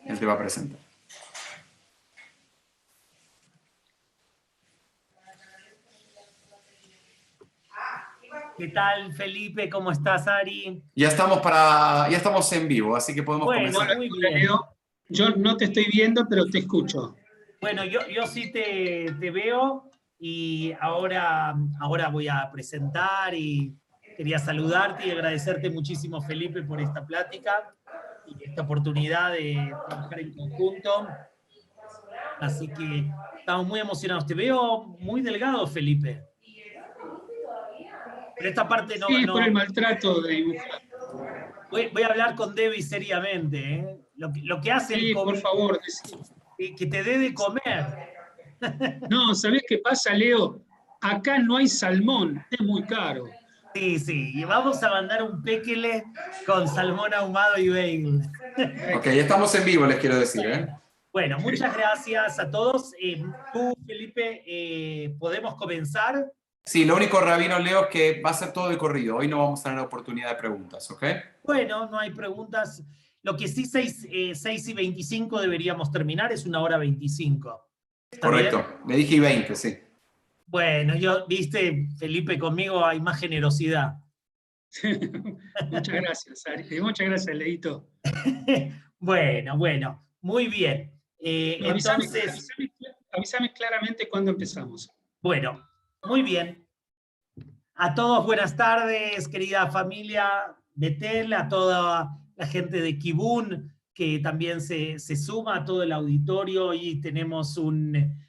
él te va a presentar. ¿Qué tal, Felipe? ¿Cómo estás, Ari? Ya estamos en vivo, así que podemos Bueno, comenzar. muy Hola, bien. Leo. Yo no te estoy viendo, pero te escucho. Bueno, yo sí te veo y ahora voy a presentar y quería saludarte y agradecerte muchísimo, Felipe, por esta plática y esta oportunidad de trabajar en conjunto. Así que estamos muy emocionados. Te veo muy delgado, Felipe. Pero esta parte Sí, por el maltrato de dibujar. voy a hablar con Debbie seriamente, ¿eh? Lo que hace el Sí, por COVID, favor, decí. que te dé de comer. No, ¿sabés qué pasa, Leo? Acá no hay salmón, es muy caro. Sí, sí, y vamos a mandar un péquele con salmón ahumado y bagel. Ok, ya estamos en vivo, les quiero decir, ¿eh? Bueno, muchas gracias a todos. Tú, Felipe, ¿podemos comenzar? Sí, lo único, Rabino Leo, es que va a ser todo de corrido. Hoy no vamos a tener oportunidad de preguntas, ¿ok? Bueno, no hay preguntas. Lo que sí, 6:25 deberíamos terminar, es 1:25. ¿Está Correcto, bien? le dije 20, sí. Bueno, viste, Felipe, conmigo hay más generosidad. Muchas gracias, Ari. Muchas gracias, Leito. Bueno, muy bien. No, Entonces, avísame claramente cuándo empezamos. bueno, muy bien. A todos buenas tardes, querida familia Betel, a toda la gente de Kibún, que también se suma a todo el auditorio, y tenemos un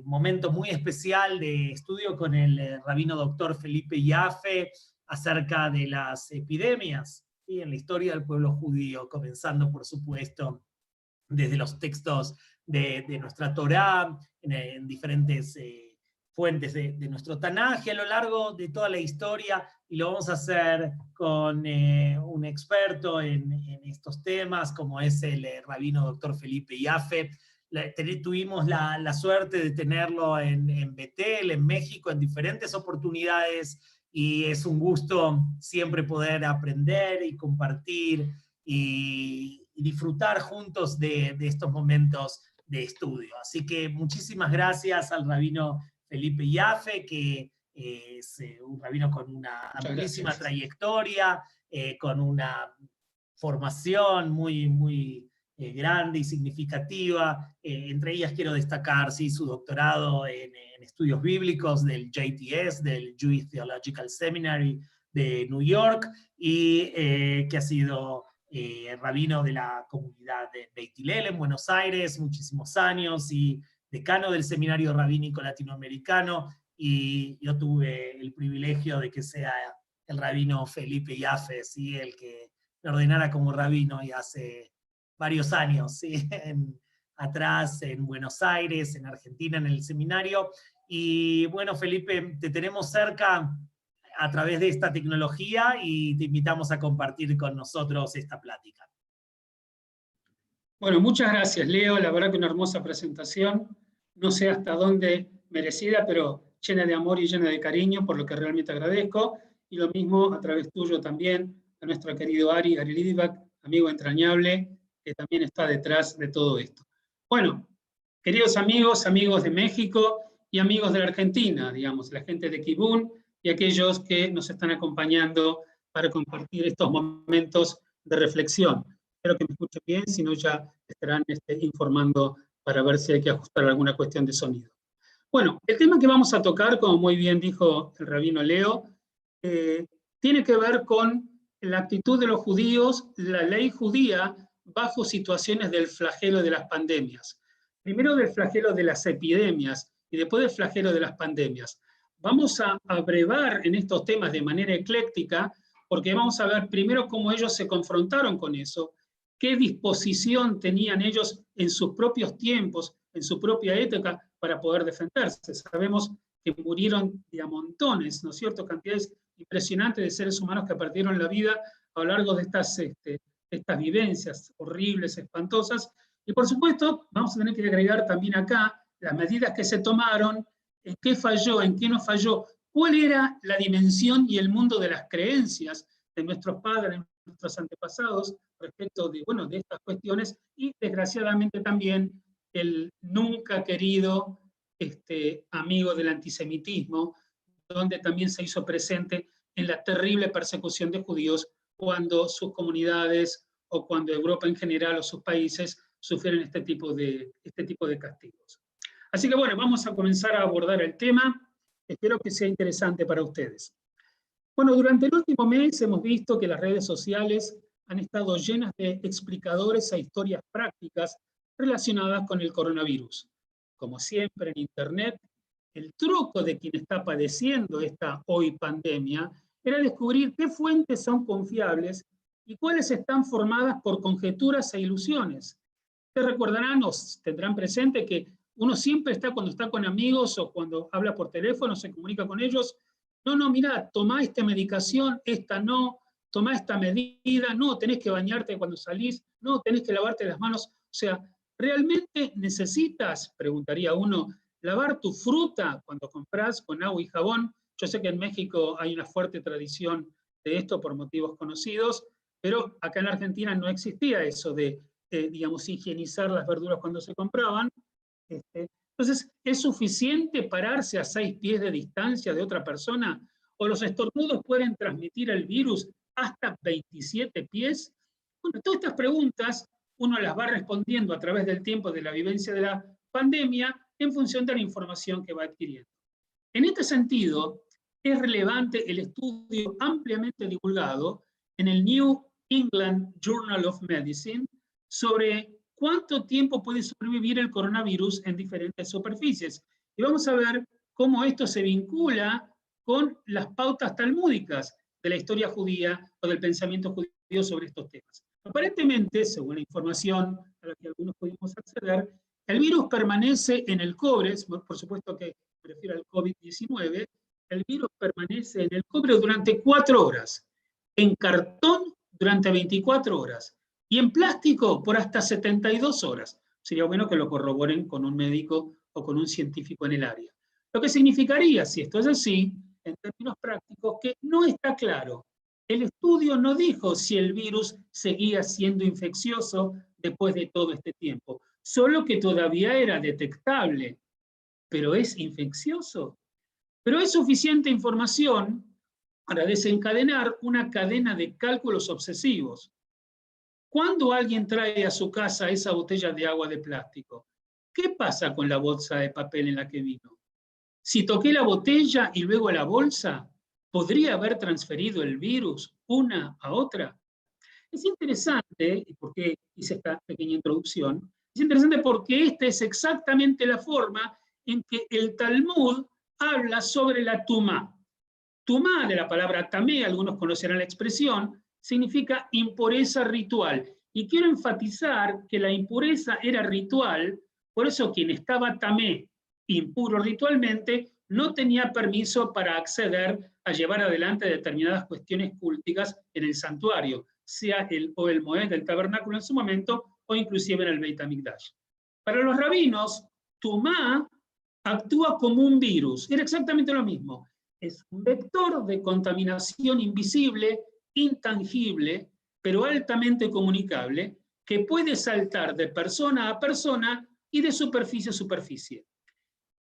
momento muy especial de estudio con el rabino doctor Felipe Yaffe acerca de las epidemias, ¿sí?, en la historia del pueblo judío, comenzando, por supuesto, desde los textos de nuestra Torá, en diferentes fuentes de nuestro Tanaj, a lo largo de toda la historia, y lo vamos a hacer con un experto en estos temas, como es el rabino doctor Felipe Yaffe. Tuvimos la suerte de tenerlo en Betel, en México, en diferentes oportunidades, y es un gusto siempre poder aprender y compartir y disfrutar juntos de estos momentos de estudio. Así que muchísimas gracias al rabino Felipe Yaffe, que es un rabino con una amplísima trayectoria, con una formación muy grande y significativa. Entre ellas quiero destacar, sí, su doctorado en estudios bíblicos del JTS, del Jewish Theological Seminary de New York, y que ha sido rabino de la comunidad de Beit Hillel en Buenos Aires muchísimos años, y decano del Seminario Rabínico Latinoamericano, y yo tuve el privilegio de que sea el rabino Felipe Yaffe, ¿sí?, el que me ordenara como rabino, y hace varios años, ¿sí?, atrás en Buenos Aires, en Argentina, en el seminario. Y bueno, Felipe, te tenemos cerca a través de esta tecnología y te invitamos a compartir con nosotros esta plática. Bueno, muchas gracias, Leo. La verdad que una hermosa presentación. No sé hasta dónde merecida, pero llena de amor y llena de cariño, por lo que realmente agradezco. Y lo mismo a través tuyo también, a nuestro querido Ari Lidibak, amigo entrañable, que también está detrás de todo esto. Bueno, queridos amigos, amigos de México y amigos de la Argentina, digamos, la gente de Kibún y aquellos que nos están acompañando para compartir estos momentos de reflexión. Espero que me escuchen bien, si no ya estarán informando para ver si hay que ajustar alguna cuestión de sonido. Bueno, el tema que vamos a tocar, como muy bien dijo el rabino Leo, tiene que ver con la actitud de los judíos, la ley judía, bajo situaciones del flagelo de las pandemias. Primero del flagelo de las epidemias y después del flagelo de las pandemias. Vamos a abrevar en estos temas de manera ecléctica, porque vamos a ver primero cómo ellos se confrontaron con eso, qué disposición tenían ellos en sus propios tiempos, en su propia época, para poder defenderse. Sabemos que murieron de a montones, ¿no es cierto?, cantidades impresionantes de seres humanos que perdieron la vida a lo largo de estas vivencias horribles, espantosas. Y por supuesto, vamos a tener que agregar también acá las medidas que se tomaron, en qué falló, en qué no falló, cuál era la dimensión y el mundo de las creencias de nuestros padres, de nuestros antepasados, respecto de estas cuestiones, y desgraciadamente también el nunca querido amigo del antisemitismo, donde también se hizo presente en la terrible persecución de judíos cuando sus comunidades o cuando Europa en general o sus países sufrieron este tipo de castigos. Así que bueno, vamos a comenzar a abordar el tema. Espero que sea interesante para ustedes. Bueno, durante el último mes hemos visto que las redes sociales han estado llenas de explicadores e historias prácticas relacionadas con el coronavirus. Como siempre en Internet, el truco de quien está padeciendo esta hoy pandemia era descubrir qué fuentes son confiables y cuáles están formadas por conjeturas e ilusiones. Ustedes recordarán o tendrán presente que uno siempre está, cuando está con amigos o cuando habla por teléfono, se comunica con ellos, no, mirá, tomá esta medicación, esta no, tomá esta medida, no, tenés que bañarte cuando salís, no, tenés que lavarte las manos. O sea, ¿realmente necesitas, preguntaría uno, lavar tu fruta cuando compras con agua y jabón? Yo sé que en México hay una fuerte tradición de esto por motivos conocidos, pero acá en la Argentina no existía eso de, digamos, higienizar las verduras cuando se compraban. Entonces, ¿es suficiente pararse a 6 pies de distancia de otra persona? ¿O los estornudos pueden transmitir el virus hasta 27 pies? Bueno, todas estas preguntas uno las va respondiendo a través del tiempo de la vivencia de la pandemia en función de la información que va adquiriendo. En este sentido, es relevante el estudio ampliamente divulgado en el New England Journal of Medicine sobre cuánto tiempo puede sobrevivir el coronavirus en diferentes superficies. Y vamos a ver cómo esto se vincula con las pautas talmúdicas de la historia judía o del pensamiento judío sobre estos temas. Aparentemente, según la información a la que algunos pudimos acceder, el virus permanece en el cobre, por supuesto que me refiero al COVID-19, el virus permanece en el cobre durante 4 horas, en cartón durante 24 horas, y en plástico por hasta 72 horas. Sería bueno que lo corroboren con un médico o con un científico en el área. Lo que significaría, si esto es así, en términos prácticos, que no está claro. El estudio no dijo si el virus seguía siendo infeccioso después de todo este tiempo, solo que todavía era detectable. ¿Pero es infeccioso? Pero es suficiente información para desencadenar una cadena de cálculos obsesivos. ¿Cuándo alguien trae a su casa esa botella de agua de plástico? ¿Qué pasa con la bolsa de papel en la que vino? Si toqué la botella y luego la bolsa, ¿podría haber transferido el virus una a otra? Es interesante, y por qué hice esta pequeña introducción, es interesante porque esta es exactamente la forma en que el Talmud habla sobre la tumá. Tumá, de la palabra tamé, algunos conocerán la expresión, significa impureza ritual. Y quiero enfatizar que la impureza era ritual, por eso quien estaba tamé, impuro ritualmente, no tenía permiso para acceder a llevar adelante determinadas cuestiones culticas en el santuario, sea el Moed del tabernáculo en su momento, o inclusive en el Beit HaMikdash. Para los rabinos, tumá actúa como un virus, era exactamente lo mismo. Es un vector de contaminación invisible, intangible, pero altamente comunicable, que puede saltar de persona a persona y de superficie a superficie.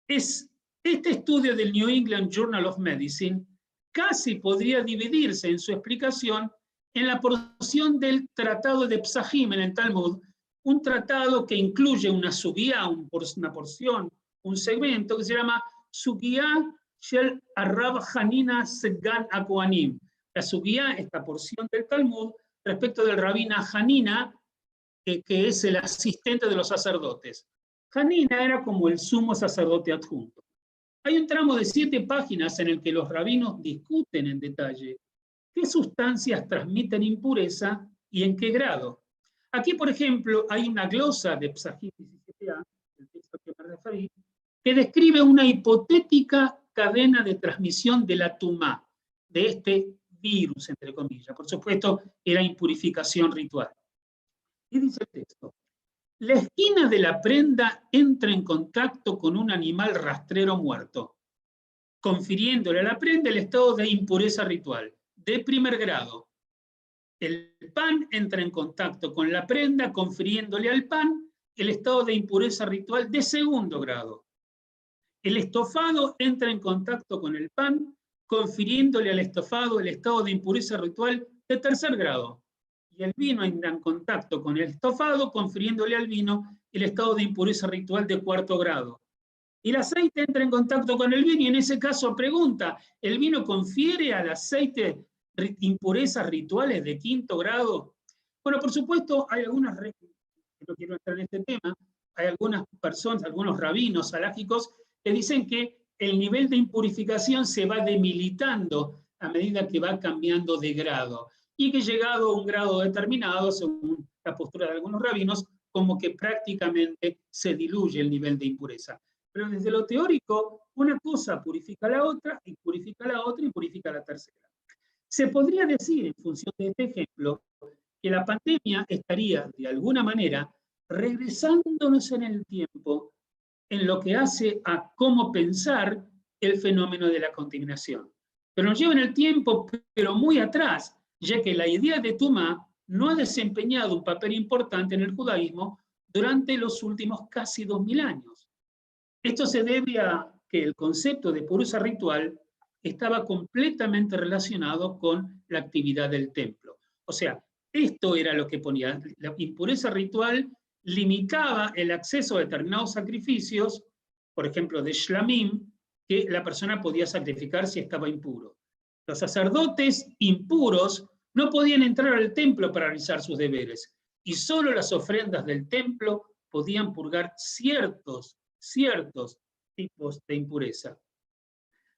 Este estudio del New England Journal of Medicine casi podría dividirse en su explicación en la porción del tratado de Psahim en el Talmud, un tratado que incluye una sugía, una porción, un segmento que se llama Sugía Shel Arrab Hanina Segan Akohanim. La sugía, esta porción del Talmud, respecto del rabina Hanina, que es el asistente de los sacerdotes. Hanina era como el sumo sacerdote adjunto. Hay un tramo de 7 páginas en el que los rabinos discuten en detalle qué sustancias transmiten impureza y en qué grado. Aquí, por ejemplo, hay una glosa de Psahim 17a, el texto que me referí, que describe una hipotética cadena de transmisión de la tumá, de este virus, entre comillas. Por supuesto, era impurificación ritual. Y dice el texto: la esquina de la prenda entra en contacto con un animal rastrero muerto, confiriéndole a la prenda el estado de impureza ritual, de primer grado. El pan entra en contacto con la prenda, confiriéndole al pan el estado de impureza ritual de segundo grado. El estofado entra en contacto con el pan, confiriéndole al estofado el estado de impureza ritual de tercer grado. Y el vino entra en contacto con el estofado, confiriéndole al vino el estado de impureza ritual de cuarto grado. Y el aceite entra en contacto con el vino, y en ese caso pregunta, ¿el vino confiere al aceite impurezas rituales de quinto grado? Bueno, por supuesto, hay algunas, no quiero entrar en este tema, hay algunas personas, algunos rabinos halágicos, que dicen que el nivel de impurificación se va debilitando a medida que va cambiando de grado, y que llegado a un grado determinado, según la postura de algunos rabinos, como que prácticamente se diluye el nivel de impureza. Pero desde lo teórico, una cosa purifica la otra, y purifica la otra, y purifica la tercera. Se podría decir, en función de este ejemplo, que la pandemia estaría, de alguna manera, regresándonos en el tiempo en lo que hace a cómo pensar el fenómeno de la contaminación. Pero nos lleva en el tiempo, pero muy atrás, ya que la idea de Tumá no ha desempeñado un papel importante en el judaísmo durante los últimos casi 2000 años. Esto se debe a que el concepto de pureza ritual estaba completamente relacionado con la actividad del templo. O sea, esto era lo que ponía. La impureza ritual limitaba el acceso a determinados sacrificios, por ejemplo, de shlamim, que la persona podía sacrificar si estaba impuro. Los sacerdotes impuros no podían entrar al templo para realizar sus deberes, y solo las ofrendas del templo podían purgar ciertos tipos de impureza.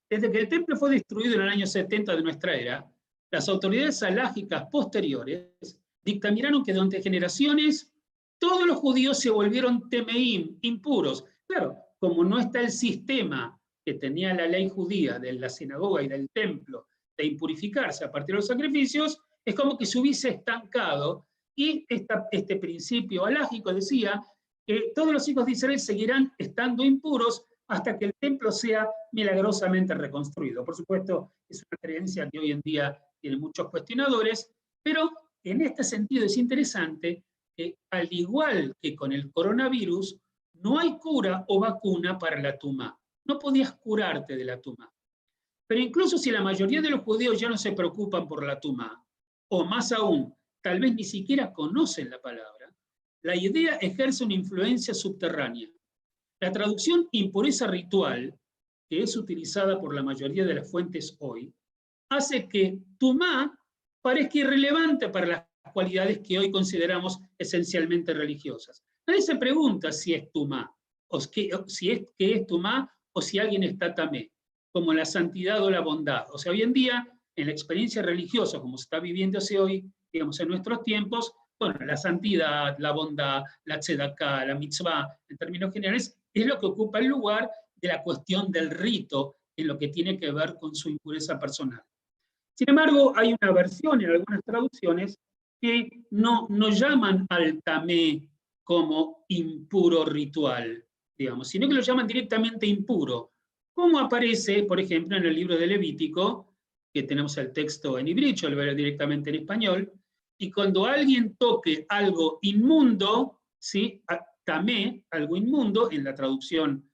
Desde que el templo fue destruido en el año 70 de nuestra era, las autoridades halágicas posteriores dictaminaron que durante generaciones todos los judíos se volvieron temeim, impuros. Claro, como no está el sistema que tenía la ley judía de la sinagoga y del templo de impurificarse a partir de los sacrificios, es como que se hubiese estancado, y este principio halágico decía que todos los hijos de Israel seguirán estando impuros hasta que el templo sea milagrosamente reconstruido. Por supuesto, es una creencia que hoy en día tiene muchos cuestionadores, pero en este sentido es interesante que, al igual que con el coronavirus, no hay cura o vacuna para la tumá. No podías curarte de la tumá. Pero incluso si la mayoría de los judíos ya no se preocupan por la tumá, o más aún, tal vez ni siquiera conocen la palabra, la idea ejerce una influencia subterránea. La traducción impureza ritual, que es utilizada por la mayoría de las fuentes hoy, hace que tumá parezca irrelevante para las cualidades que hoy consideramos esencialmente religiosas. Nadie se pregunta si es tumá, o qué es tumá, o si alguien está tamé, como la santidad o la bondad. O sea, hoy en día, en la experiencia religiosa, como se está viviéndose hoy, digamos, en nuestros tiempos, bueno, la santidad, la bondad, la tzedaká, la mitzvah, en términos generales, es lo que ocupa el lugar de la cuestión del rito en lo que tiene que ver con su impureza personal. Sin embargo, hay una versión en algunas traducciones que no llaman al tamé como impuro ritual, digamos, sino que lo llaman directamente impuro, como aparece, por ejemplo, en el libro de Levítico, que tenemos el texto en hebreo, yo lo veo directamente en español, y cuando alguien toque algo inmundo, ¿sí? Tamé, algo inmundo, en la traducción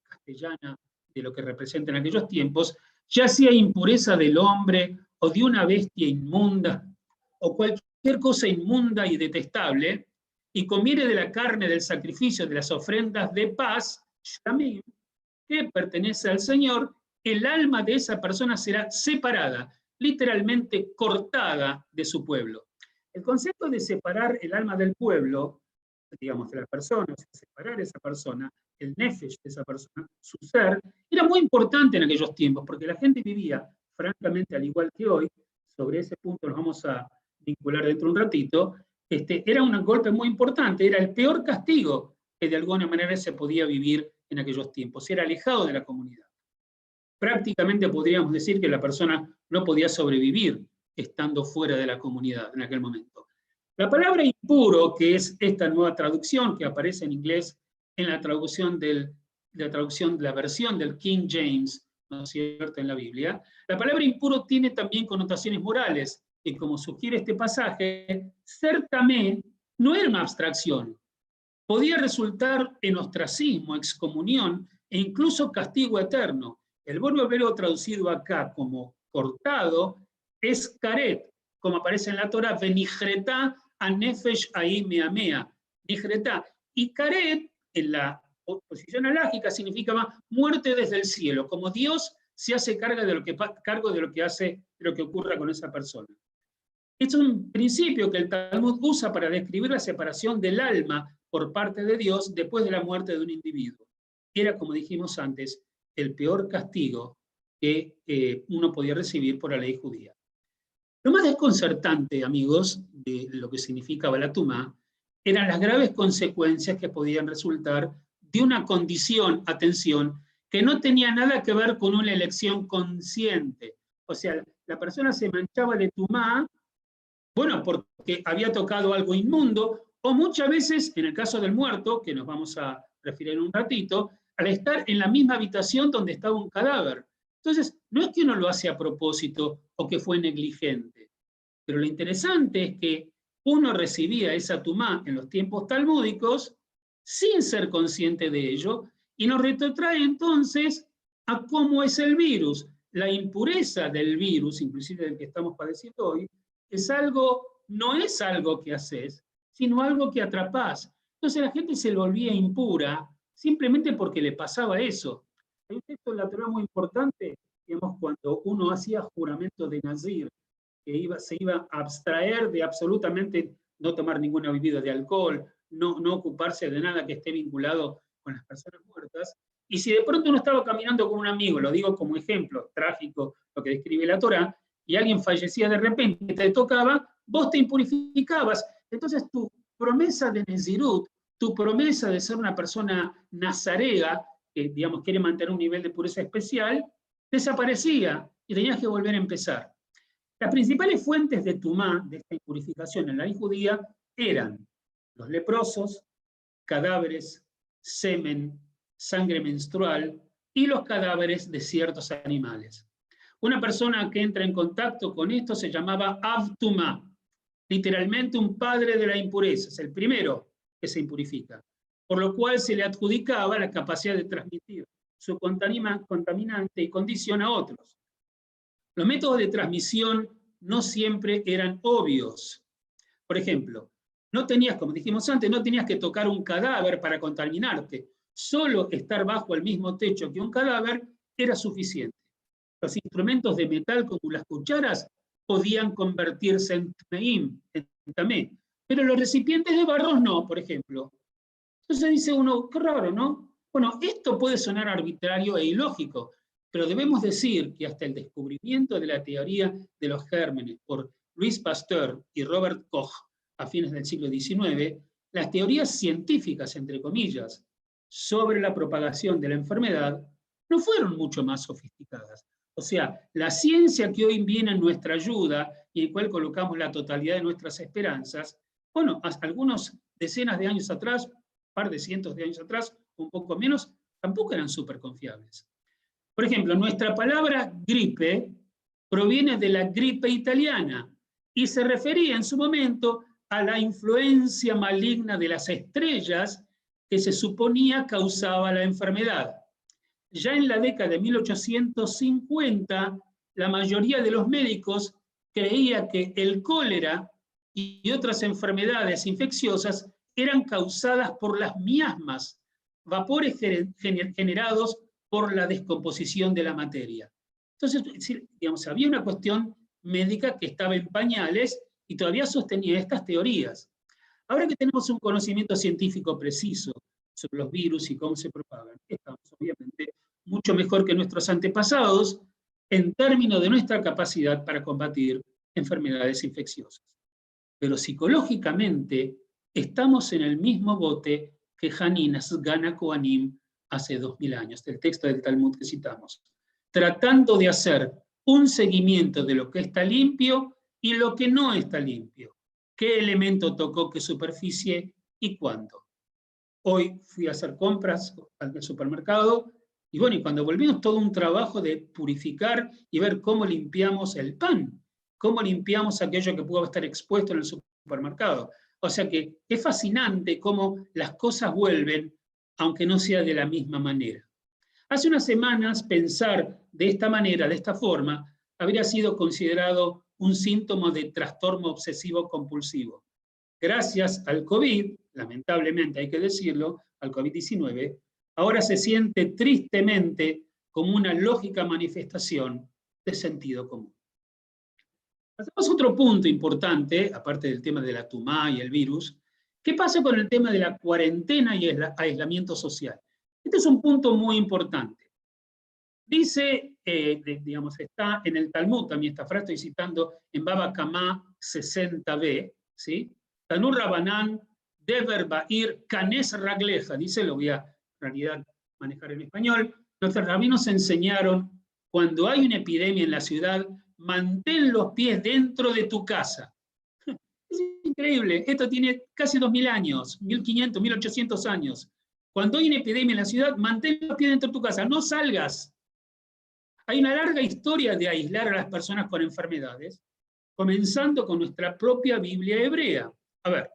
castellana de lo que representa en aquellos tiempos, ya sea impureza del hombre o de una bestia inmunda, o cualquier cosa inmunda y detestable, y comiere de la carne del sacrificio de las ofrendas de paz, shlamim, que pertenece al Señor, el alma de esa persona será separada, literalmente cortada de su pueblo. El concepto de separar el alma del pueblo, digamos, de la persona, o sea, separar a esa persona, el nefesh de esa persona, su ser, era muy importante en aquellos tiempos, porque la gente vivía, francamente, al igual que hoy. Sobre ese punto nos vamos a vincular dentro de un ratito. Era un golpe muy importante, era el peor castigo que de alguna manera se podía vivir en aquellos tiempos, era alejado de la comunidad. Prácticamente podríamos decir que la persona no podía sobrevivir estando fuera de la comunidad en aquel momento. La palabra impuro, que es esta nueva traducción que aparece en inglés en la traducción de la versión del King James, ¿no es cierto?, en la Biblia, la palabra impuro tiene también connotaciones morales, que, como sugiere este pasaje, ser tamé no era una abstracción. Podía resultar en ostracismo, excomunión e incluso castigo eterno. El verbo hebreo traducido acá como cortado es karet, como aparece en la Torah, venijretá a nefesh ahí meamea, nijretá. Y karet, en la posición alágica, significaba muerte desde el cielo, como Dios se hace cargo de lo que hace, de lo que ocurra con esa persona. Es un principio que el Talmud usa para describir la separación del alma por parte de Dios después de la muerte de un individuo. Era, como dijimos antes, el peor castigo que uno podía recibir por la ley judía. Lo más desconcertante, amigos, de lo que significaba la tumá, eran las graves consecuencias que podían resultar de una condición, atención, que no tenía nada que ver con una elección consciente. O sea, la persona se manchaba de tumá, bueno, porque había tocado algo inmundo, o muchas veces, en el caso del muerto, que nos vamos a referir en un ratito, al estar en la misma habitación donde estaba un cadáver. Entonces, no es que uno lo hace a propósito o que fue negligente, pero lo interesante es que uno recibía esa tumá en los tiempos talmúdicos sin ser consciente de ello, y nos retrotrae entonces a cómo es el virus. La impureza del virus, inclusive del que estamos padeciendo hoy, no es algo que haces, sino algo que atrapás. Entonces la gente se volvía impura simplemente porque le pasaba eso. Hay un texto en la Torá muy importante, digamos, cuando uno hacía juramento de Nazir, que se iba a abstraer de absolutamente no tomar ninguna bebida de alcohol, no ocuparse de nada que esté vinculado con las personas muertas. Y si de pronto uno estaba caminando con un amigo, lo digo como ejemplo trágico, lo que describe la Torá, y alguien fallecía de repente, te tocaba, vos te impurificabas. Entonces tu promesa de Nezirut, tu promesa de ser una persona nazarea, que digamos quiere mantener un nivel de pureza especial, desaparecía y tenías que volver a empezar. Las principales fuentes de tumá, de esta impurificación en la ley judía, eran los leprosos, cadáveres, semen, sangre menstrual y los cadáveres de ciertos animales. Una persona que entra en contacto con esto se llamaba Avtumá, literalmente un padre de la impureza, es el primero que se impurifica, por lo cual se le adjudicaba la capacidad de transmitir su contaminante y condición a otros. Los métodos de transmisión no siempre eran obvios. Por ejemplo, no tenías, como dijimos antes, no tenías que tocar un cadáver para contaminarte. Solo estar bajo el mismo techo que un cadáver era suficiente. Los instrumentos de metal, como las cucharas, podían convertirse en tmeim, en tamé, pero los recipientes de barro no, por ejemplo. Entonces dice uno, qué raro, ¿no? Bueno, esto puede sonar arbitrario e ilógico, pero debemos decir que hasta el descubrimiento de la teoría de los gérmenes por Louis Pasteur y Robert Koch a fines del siglo XIX, las teorías científicas, entre comillas, sobre la propagación de la enfermedad no fueron mucho más sofisticadas. O sea, la ciencia que hoy viene en nuestra ayuda y en la cual colocamos la totalidad de nuestras esperanzas, bueno, hasta algunos decenas de años atrás, un par de cientos de años atrás, un poco menos, tampoco eran súper confiables. Por ejemplo, nuestra palabra gripe proviene de la gripe italiana y se refería en su momento a la influencia maligna de las estrellas que se suponía causaba la enfermedad. Ya en la década de 1850, la mayoría de los médicos creía que el cólera y otras enfermedades infecciosas eran causadas por las miasmas, vapores generados por la descomposición de la materia. Entonces, digamos, había una cuestión médica que estaba en pañales y todavía sostenía estas teorías. Ahora que tenemos un conocimiento científico preciso sobre los virus y cómo se propagan, estamos obviamente mucho mejor que nuestros antepasados en términos de nuestra capacidad para combatir enfermedades infecciosas. Pero psicológicamente estamos en el mismo bote que Hanin Sgana Kohanim hace 2000 años, del texto del Talmud que citamos, tratando de hacer un seguimiento de lo que está limpio y lo que no está limpio. ¿Qué elemento tocó qué superficie y cuándo? Hoy fui a hacer compras al supermercado y bueno, y cuando volvimos todo un trabajo de purificar y ver cómo limpiamos el pan. cómo limpiamos aquello que pudo estar expuesto en el supermercado. O sea que es fascinante cómo las cosas vuelven, aunque no sea de la misma manera. Hace unas semanas pensar de esta manera, de esta forma, habría sido considerado un síntoma de trastorno obsesivo compulsivo. Gracias al COVID, lamentablemente hay que decirlo, al COVID-19, ahora se siente tristemente como una lógica manifestación de sentido común. Pasamos a otro punto importante, aparte del tema de la tumá y el virus. ¿Qué pasa con el tema de la cuarentena y el aislamiento social? Este es un punto muy importante. Dice, digamos, está en el Talmud, también esta frase estoy citando en Baba Kamá 60b, ¿sí? Tanur Rabanán, Deber Ba'ir, Kanes Ragleja, dice, lo voy a en realidad manejar en español. Nuestros rabinos enseñaron, cuando hay una epidemia en la ciudad, mantén los pies dentro de tu casa. Es increíble, esto tiene casi 2000 años, 1500, 1800 años. Cuando hay una epidemia en la ciudad, mantén los pies dentro de tu casa, no salgas. Hay una larga historia de aislar a las personas con enfermedades, comenzando con nuestra propia Biblia hebrea. A ver,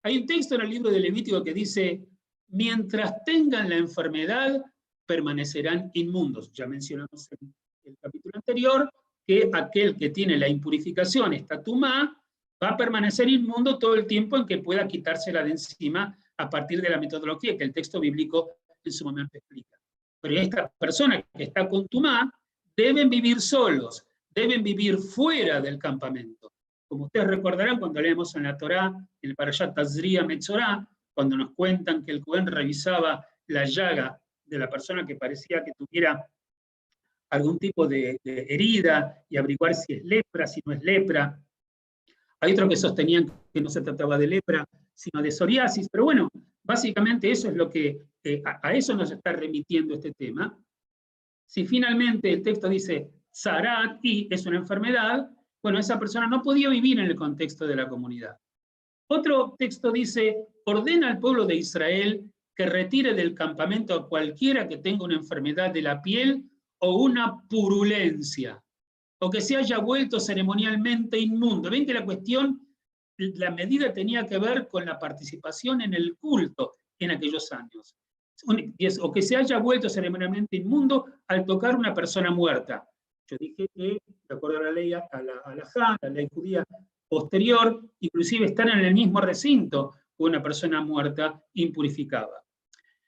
hay un texto en el libro de Levítico que dice, mientras tengan la enfermedad, permanecerán inmundos. Ya mencionamos en el capítulo anterior que aquel que tiene la impurificación, esta tumá, va a permanecer inmundo todo el tiempo en que pueda quitársela de encima a partir de la metodología que el texto bíblico en su momento explica. Pero esta persona que está con tumá deben vivir solos, deben vivir fuera del campamento. Como ustedes recordarán cuando leemos en la Torá, en el Parashat Tazria Metzorá, cuando nos cuentan que el Cohen revisaba la llaga de la persona que parecía que tuviera algún tipo de herida y averiguar si es lepra, si no es lepra. Hay otros que sostenían que no se trataba de lepra, sino de psoriasis, pero bueno, básicamente eso es lo que, a eso nos está remitiendo este tema. Si finalmente el texto dice Zarat y es una enfermedad, bueno, esa persona no podía vivir en el contexto de la comunidad. Otro texto dice, ordena al pueblo de Israel que retire del campamento a cualquiera que tenga una enfermedad de la piel o una purulencia, o que se haya vuelto ceremonialmente inmundo. Ven que la cuestión, la medida tenía que ver con la participación en el culto en aquellos años. O que se haya vuelto ceremonialmente inmundo al tocar una persona muerta. Yo dije que, de acuerdo a la ley, la ley judía posterior, inclusive están en el mismo recinto con una persona muerta impurificada.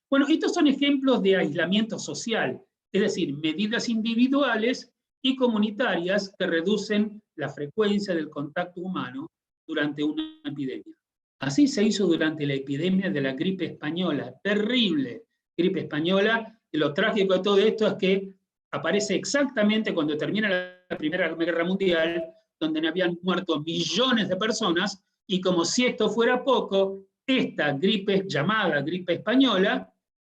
Bueno, estos son ejemplos de aislamiento social, es decir, medidas individuales y comunitarias que reducen la frecuencia del contacto humano durante una epidemia. Así se hizo durante la epidemia de la gripe española, terrible gripe española, y lo trágico de todo esto es que aparece exactamente cuando termina la Primera Guerra Mundial, donde habían muerto millones de personas, y como si esto fuera poco, esta gripe llamada gripe española,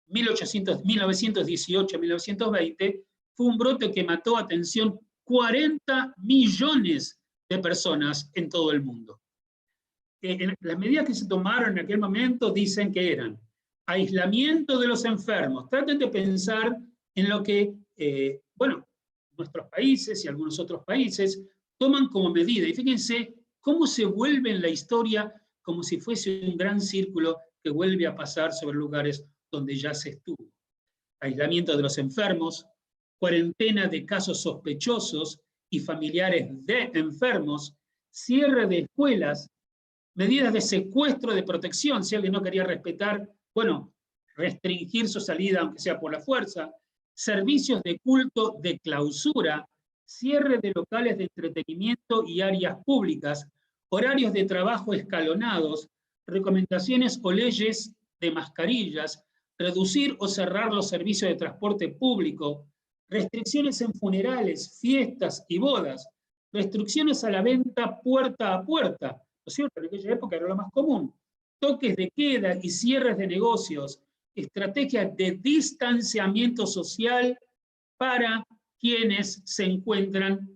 1918-1920, fue un brote que mató, atención, 40 millones de personas en todo el mundo. Las medidas que se tomaron en aquel momento dicen que eran aislamiento de los enfermos. Traten de pensar en lo que, bueno, nuestros países y algunos otros países toman como medida. Y fíjense cómo se vuelve en la historia como si fuese un gran círculo que vuelve a pasar sobre lugares donde ya se estuvo. Aislamiento de los enfermos, cuarentena de casos sospechosos y familiares de enfermos, cierre de escuelas, medidas de secuestro de protección, si alguien no quería respetar, bueno, restringir su salida aunque sea por la fuerza, servicios de culto de clausura, cierre de locales de entretenimiento y áreas públicas, horarios de trabajo escalonados, recomendaciones o leyes de mascarillas, reducir o cerrar los servicios de transporte público, restricciones en funerales, fiestas y bodas, restricciones a la venta puerta a puerta, ¿no es cierto? En aquella época era lo más común, toques de queda y cierres de negocios, estrategias de distanciamiento social para quienes se encuentran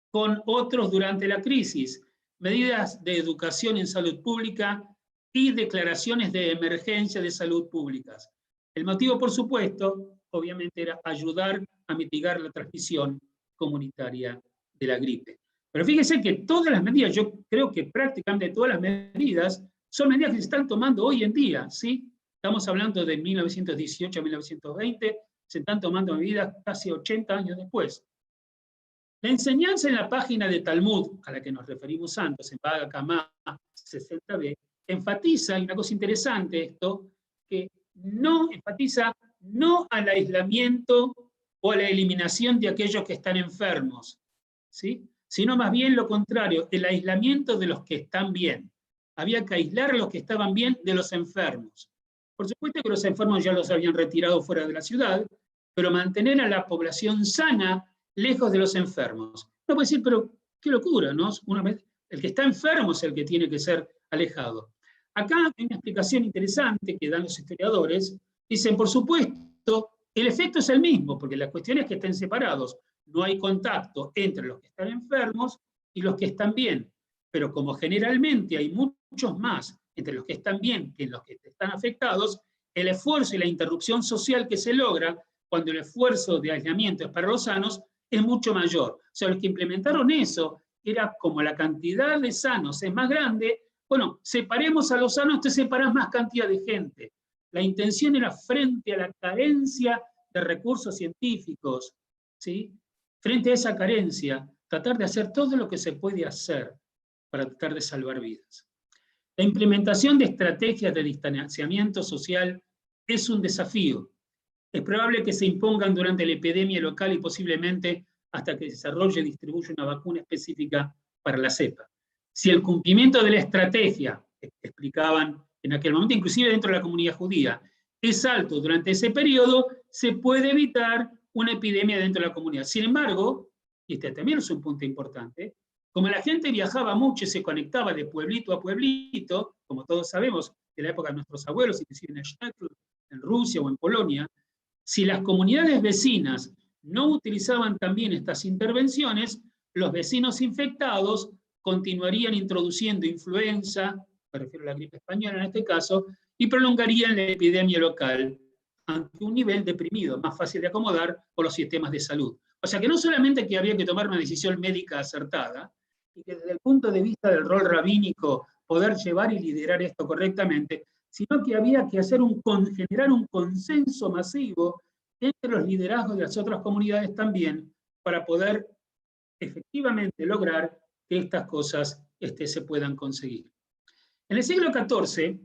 con otros durante la crisis, medidas de educación en salud pública y declaraciones de emergencia de salud públicas. El motivo, por supuesto, obviamente era ayudar a mitigar la transmisión comunitaria de la gripe. Pero fíjese que todas las medidas, yo creo que prácticamente todas las medidas, son medidas que se están tomando hoy en día, ¿sí? Estamos hablando de 1918 a 1920, se están tomando medidas casi 80 años después. La enseñanza en la página de Talmud, a la que nos referimos antes, en Bava Kamá 60b, enfatiza, y una cosa interesante esto, que no enfatiza no al aislamiento o a la eliminación de aquellos que están enfermos, ¿sí? Sino más bien lo contrario, el aislamiento de los que están bien. Había que aislar a los que estaban bien de los enfermos. Por supuesto que los enfermos ya los habían retirado fuera de la ciudad, pero mantener a la población sana lejos de los enfermos. No puede decir, pero qué locura, ¿no? Una vez, el que está enfermo es el que tiene que ser alejado. Acá hay una explicación interesante que dan los historiadores. Dicen, por supuesto, el efecto es el mismo, porque la cuestión es que estén separados. No hay contacto entre los que están enfermos y los que están bien. Pero como generalmente hay muchos más entre los que están bien que los que están afectados, el esfuerzo y la interrupción social que se logra cuando el esfuerzo de aislamiento es para los sanos es mucho mayor. O sea, los que implementaron eso era como la cantidad de sanos es más grande, bueno, separemos a los sanos, te separás más cantidad de gente. La intención era frente a la carencia de recursos científicos, ¿sí? Frente a esa carencia, tratar de hacer todo lo que se puede hacer para tratar de salvar vidas. La implementación de estrategias de distanciamiento social es un desafío. Es probable que se impongan durante la epidemia local y posiblemente hasta que se desarrolle y distribuya una vacuna específica para la cepa. Si el cumplimiento de la estrategia, explicaban en aquel momento, inclusive dentro de la comunidad judía, es alto durante ese periodo, se puede evitar una epidemia dentro de la comunidad. Sin embargo, y este también es un punto importante, como la gente viajaba mucho y se conectaba de pueblito a pueblito, como todos sabemos, de la época de nuestros abuelos, inclusive en Shtetl, en Rusia o en Polonia, si las comunidades vecinas no utilizaban también estas intervenciones, los vecinos infectados continuarían introduciendo influenza, me refiero a la gripe española en este caso, y prolongarían la epidemia local ante un nivel deprimido, más fácil de acomodar por los sistemas de salud. O sea que no solamente que había que tomar una decisión médica acertada, y que desde el punto de vista del rol rabínico poder llevar y liderar esto correctamente, sino que había que generar un consenso masivo entre los liderazgos de las otras comunidades también, para poder efectivamente lograr que estas cosas se puedan conseguir. En el siglo XIV,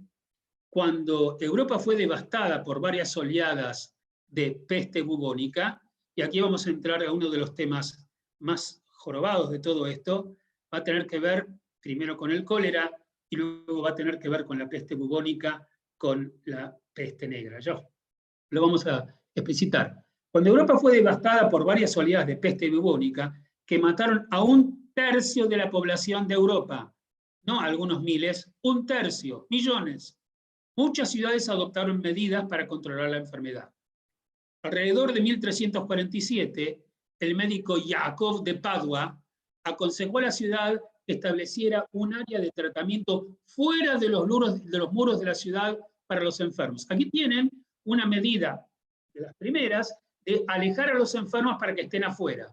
cuando Europa fue devastada por varias oleadas de peste bubónica, y aquí vamos a entrar a uno de los temas más jorobados de todo esto, va a tener que ver primero con el cólera y luego va a tener que ver con la peste bubónica, con la peste negra. Ya lo vamos a explicitar. Cuando Europa fue devastada por varias oleadas de peste bubónica que mataron a 1/3 de la población de Europa, no algunos miles, 1/3, millones. Muchas ciudades adoptaron medidas para controlar la enfermedad. Alrededor de 1347, el médico Jacob de Padua aconsejó a la ciudad que estableciera un área de tratamiento fuera de los muros de la ciudad para los enfermos. Aquí tienen una medida de las primeras de alejar a los enfermos para que estén afuera.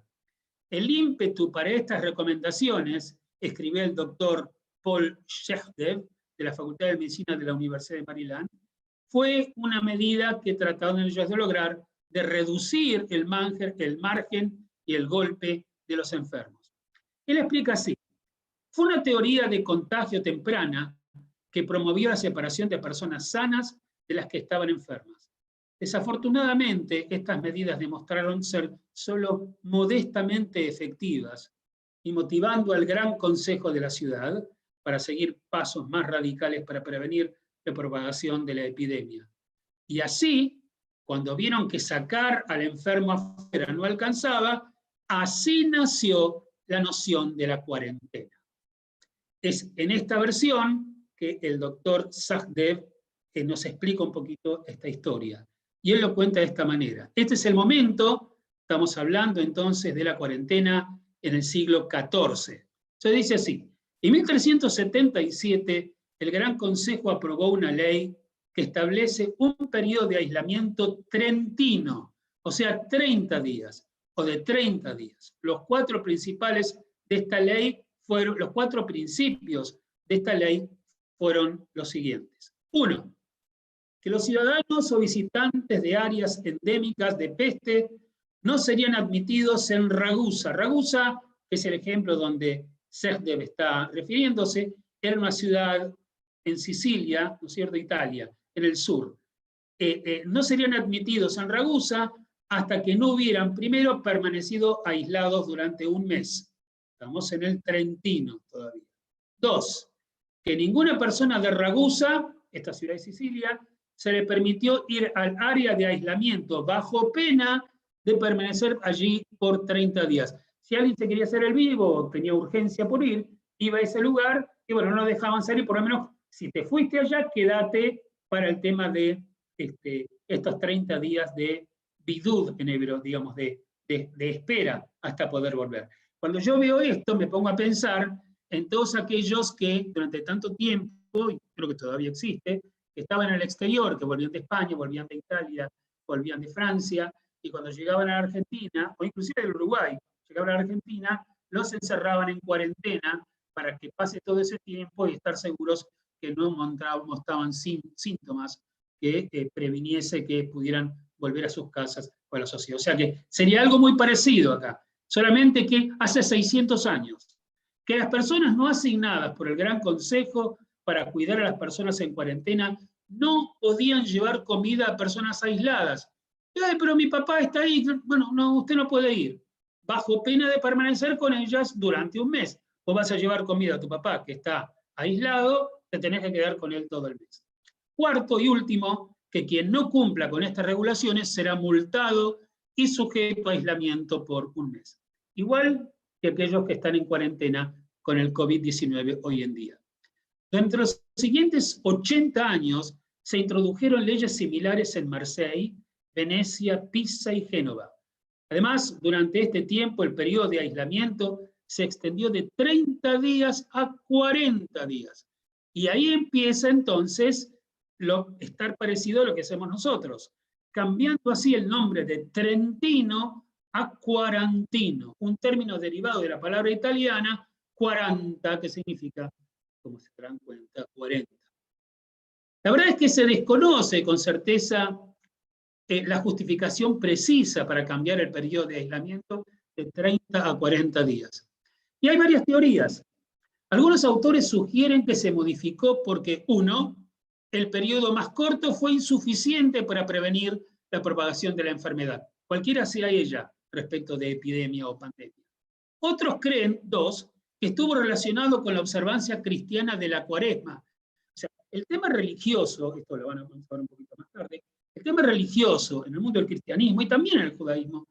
El ímpetu para estas recomendaciones, escribió el doctor Paul Schechter, de la Facultad de Medicina de la Universidad de Maryland, fue una medida que trataron ellos de lograr, de reducir el margen y el golpe de los enfermos. Él explica así: fue una teoría de contagio temprana que promovió la separación de personas sanas de las que estaban enfermas. Desafortunadamente, estas medidas demostraron ser solo modestamente efectivas y motivando al Gran Consejo de la ciudad para seguir pasos más radicales para prevenir la propagación de la epidemia. Y así, cuando vieron que sacar al enfermo afuera no alcanzaba, así nació la noción de la cuarentena. Es en esta versión que el doctor Sachdev nos explica un poquito esta historia. Y él lo cuenta de esta manera. Este es el momento, estamos hablando entonces de la cuarentena en el siglo XIV. Se dice así: en 1377 el Gran Consejo aprobó una ley que establece un periodo de aislamiento trentino, o sea, 30 días, o de 30 días, los 4 principales de esta ley fueron, los 4 principios de esta ley fueron los siguientes. 1. Que los ciudadanos o visitantes de áreas endémicas de peste no serían admitidos en Ragusa. Ragusa, que es el ejemplo donde Sejdev está refiriéndose, era una ciudad en Sicilia, ¿no es cierto?, Italia, en el sur. No serían admitidos en Ragusa hasta que no hubieran primero permanecido aislados durante un mes. Estamos en el Trentino todavía. 2. Que ninguna persona de Ragusa, esta ciudad de Sicilia, se le permitió ir al área de aislamiento bajo pena de permanecer allí por 30 días. Si alguien se quería hacer el vivo o tenía urgencia por ir, iba a ese lugar y bueno, no lo dejaban salir, por lo menos si te fuiste allá, quédate para el tema de estos 30 días de bidud en hebreo, digamos, de espera hasta poder volver. Cuando yo veo esto, me pongo a pensar en todos aquellos que durante tanto tiempo, y creo que todavía existe, que estaban en el exterior, que volvían de España, volvían de Italia, volvían de Francia, y cuando llegaban a la Argentina, o inclusive del Uruguay, llegaban a la Argentina, los encerraban en cuarentena para que pase todo ese tiempo y estar seguros que no mostraban síntomas que previniese que pudieran volver a sus casas o a la sociedad. O sea que sería algo muy parecido acá, solamente que hace 600 años, que las personas no asignadas por el Gran Consejo para cuidar a las personas en cuarentena no podían llevar comida a personas aisladas. Pero mi papá está ahí, bueno, no, usted no puede ir, bajo pena de permanecer con ellas durante un mes. Vos vas a llevar comida a tu papá que está aislado, te tenés que quedar con él todo el mes. 4 y último, que quien no cumpla con estas regulaciones será multado y sujeto a aislamiento por un mes. Igual que aquellos que están en cuarentena con el COVID-19 hoy en día. Durante los siguientes 80 años se introdujeron leyes similares en Marseille, Venecia, Pisa y Génova. Además, durante este tiempo el periodo de aislamiento se extendió de 30 días a 40 días. Y ahí empieza entonces estar parecido a lo que hacemos nosotros, cambiando así el nombre de Trentino a Quarantino, un término derivado de la palabra italiana quaranta, que significa, como se darán cuenta, 40. La verdad es que se desconoce con certeza la justificación precisa para cambiar el periodo de aislamiento de 30 a 40 días. Y hay varias teorías. Algunos autores sugieren que se modificó porque, 1, el periodo más corto fue insuficiente para prevenir la propagación de la enfermedad, cualquiera sea ella, respecto de epidemia o pandemia. Otros creen, 2, que estuvo relacionado con la observancia cristiana de la Cuaresma. O sea, el tema religioso, esto lo van a comentar un poquito más tarde, el tema religioso en el mundo del cristianismo y también en el judaísmo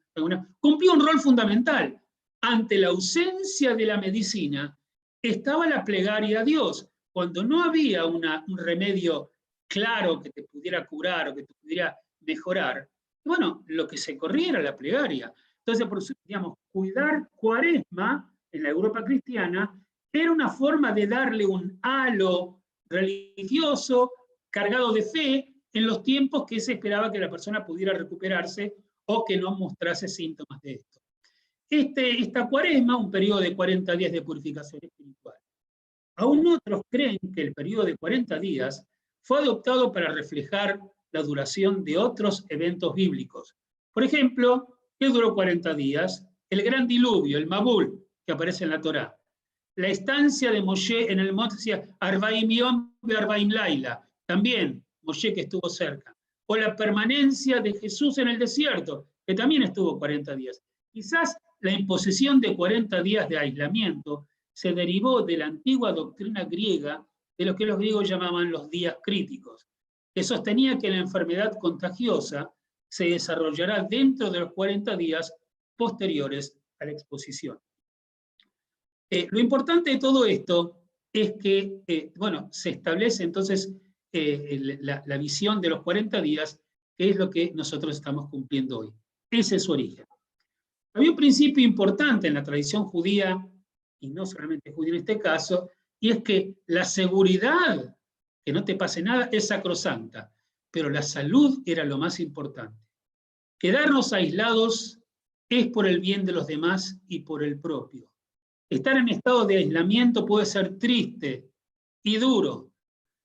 cumplió un rol fundamental. Ante la ausencia de la medicina estaba la plegaria a Dios. Cuando no había un remedio claro que te pudiera curar o que te pudiera mejorar, bueno, lo que se corría era la plegaria. Entonces, por eso, digamos, cuidar Cuaresma en la Europa cristiana era una forma de darle un halo religioso cargado de fe en los tiempos que se esperaba que la persona pudiera recuperarse o que no mostrase síntomas de esto. Esta Cuaresma, un periodo de 40 días de purificación espiritual. Aún otros creen que el periodo de 40 días fue adoptado para reflejar la duración de otros eventos bíblicos. Por ejemplo, ¿qué duró 40 días? El gran diluvio, el Mabul, que aparece en la Torá. La estancia de Moshe en el monte Arbaim Yom y Arbaim Laila, también Moshe que estuvo cerca. O la permanencia de Jesús en el desierto, que también estuvo 40 días. Quizás la imposición de 40 días de aislamiento se derivó de la antigua doctrina griega de lo que los griegos llamaban los días críticos, que sostenía que la enfermedad contagiosa se desarrollará dentro de los 40 días posteriores a la exposición. Lo importante de todo esto es que, bueno, se establece entonces la visión de los 40 días, que es lo que nosotros estamos cumpliendo hoy. Ese es su origen. Había un principio importante en la tradición judía, y no solamente judía en este caso, y es que la seguridad, que no te pase nada, es sacrosanta, pero la salud era lo más importante. Quedarnos aislados es por el bien de los demás y por el propio. Estar en estado de aislamiento puede ser triste y duro,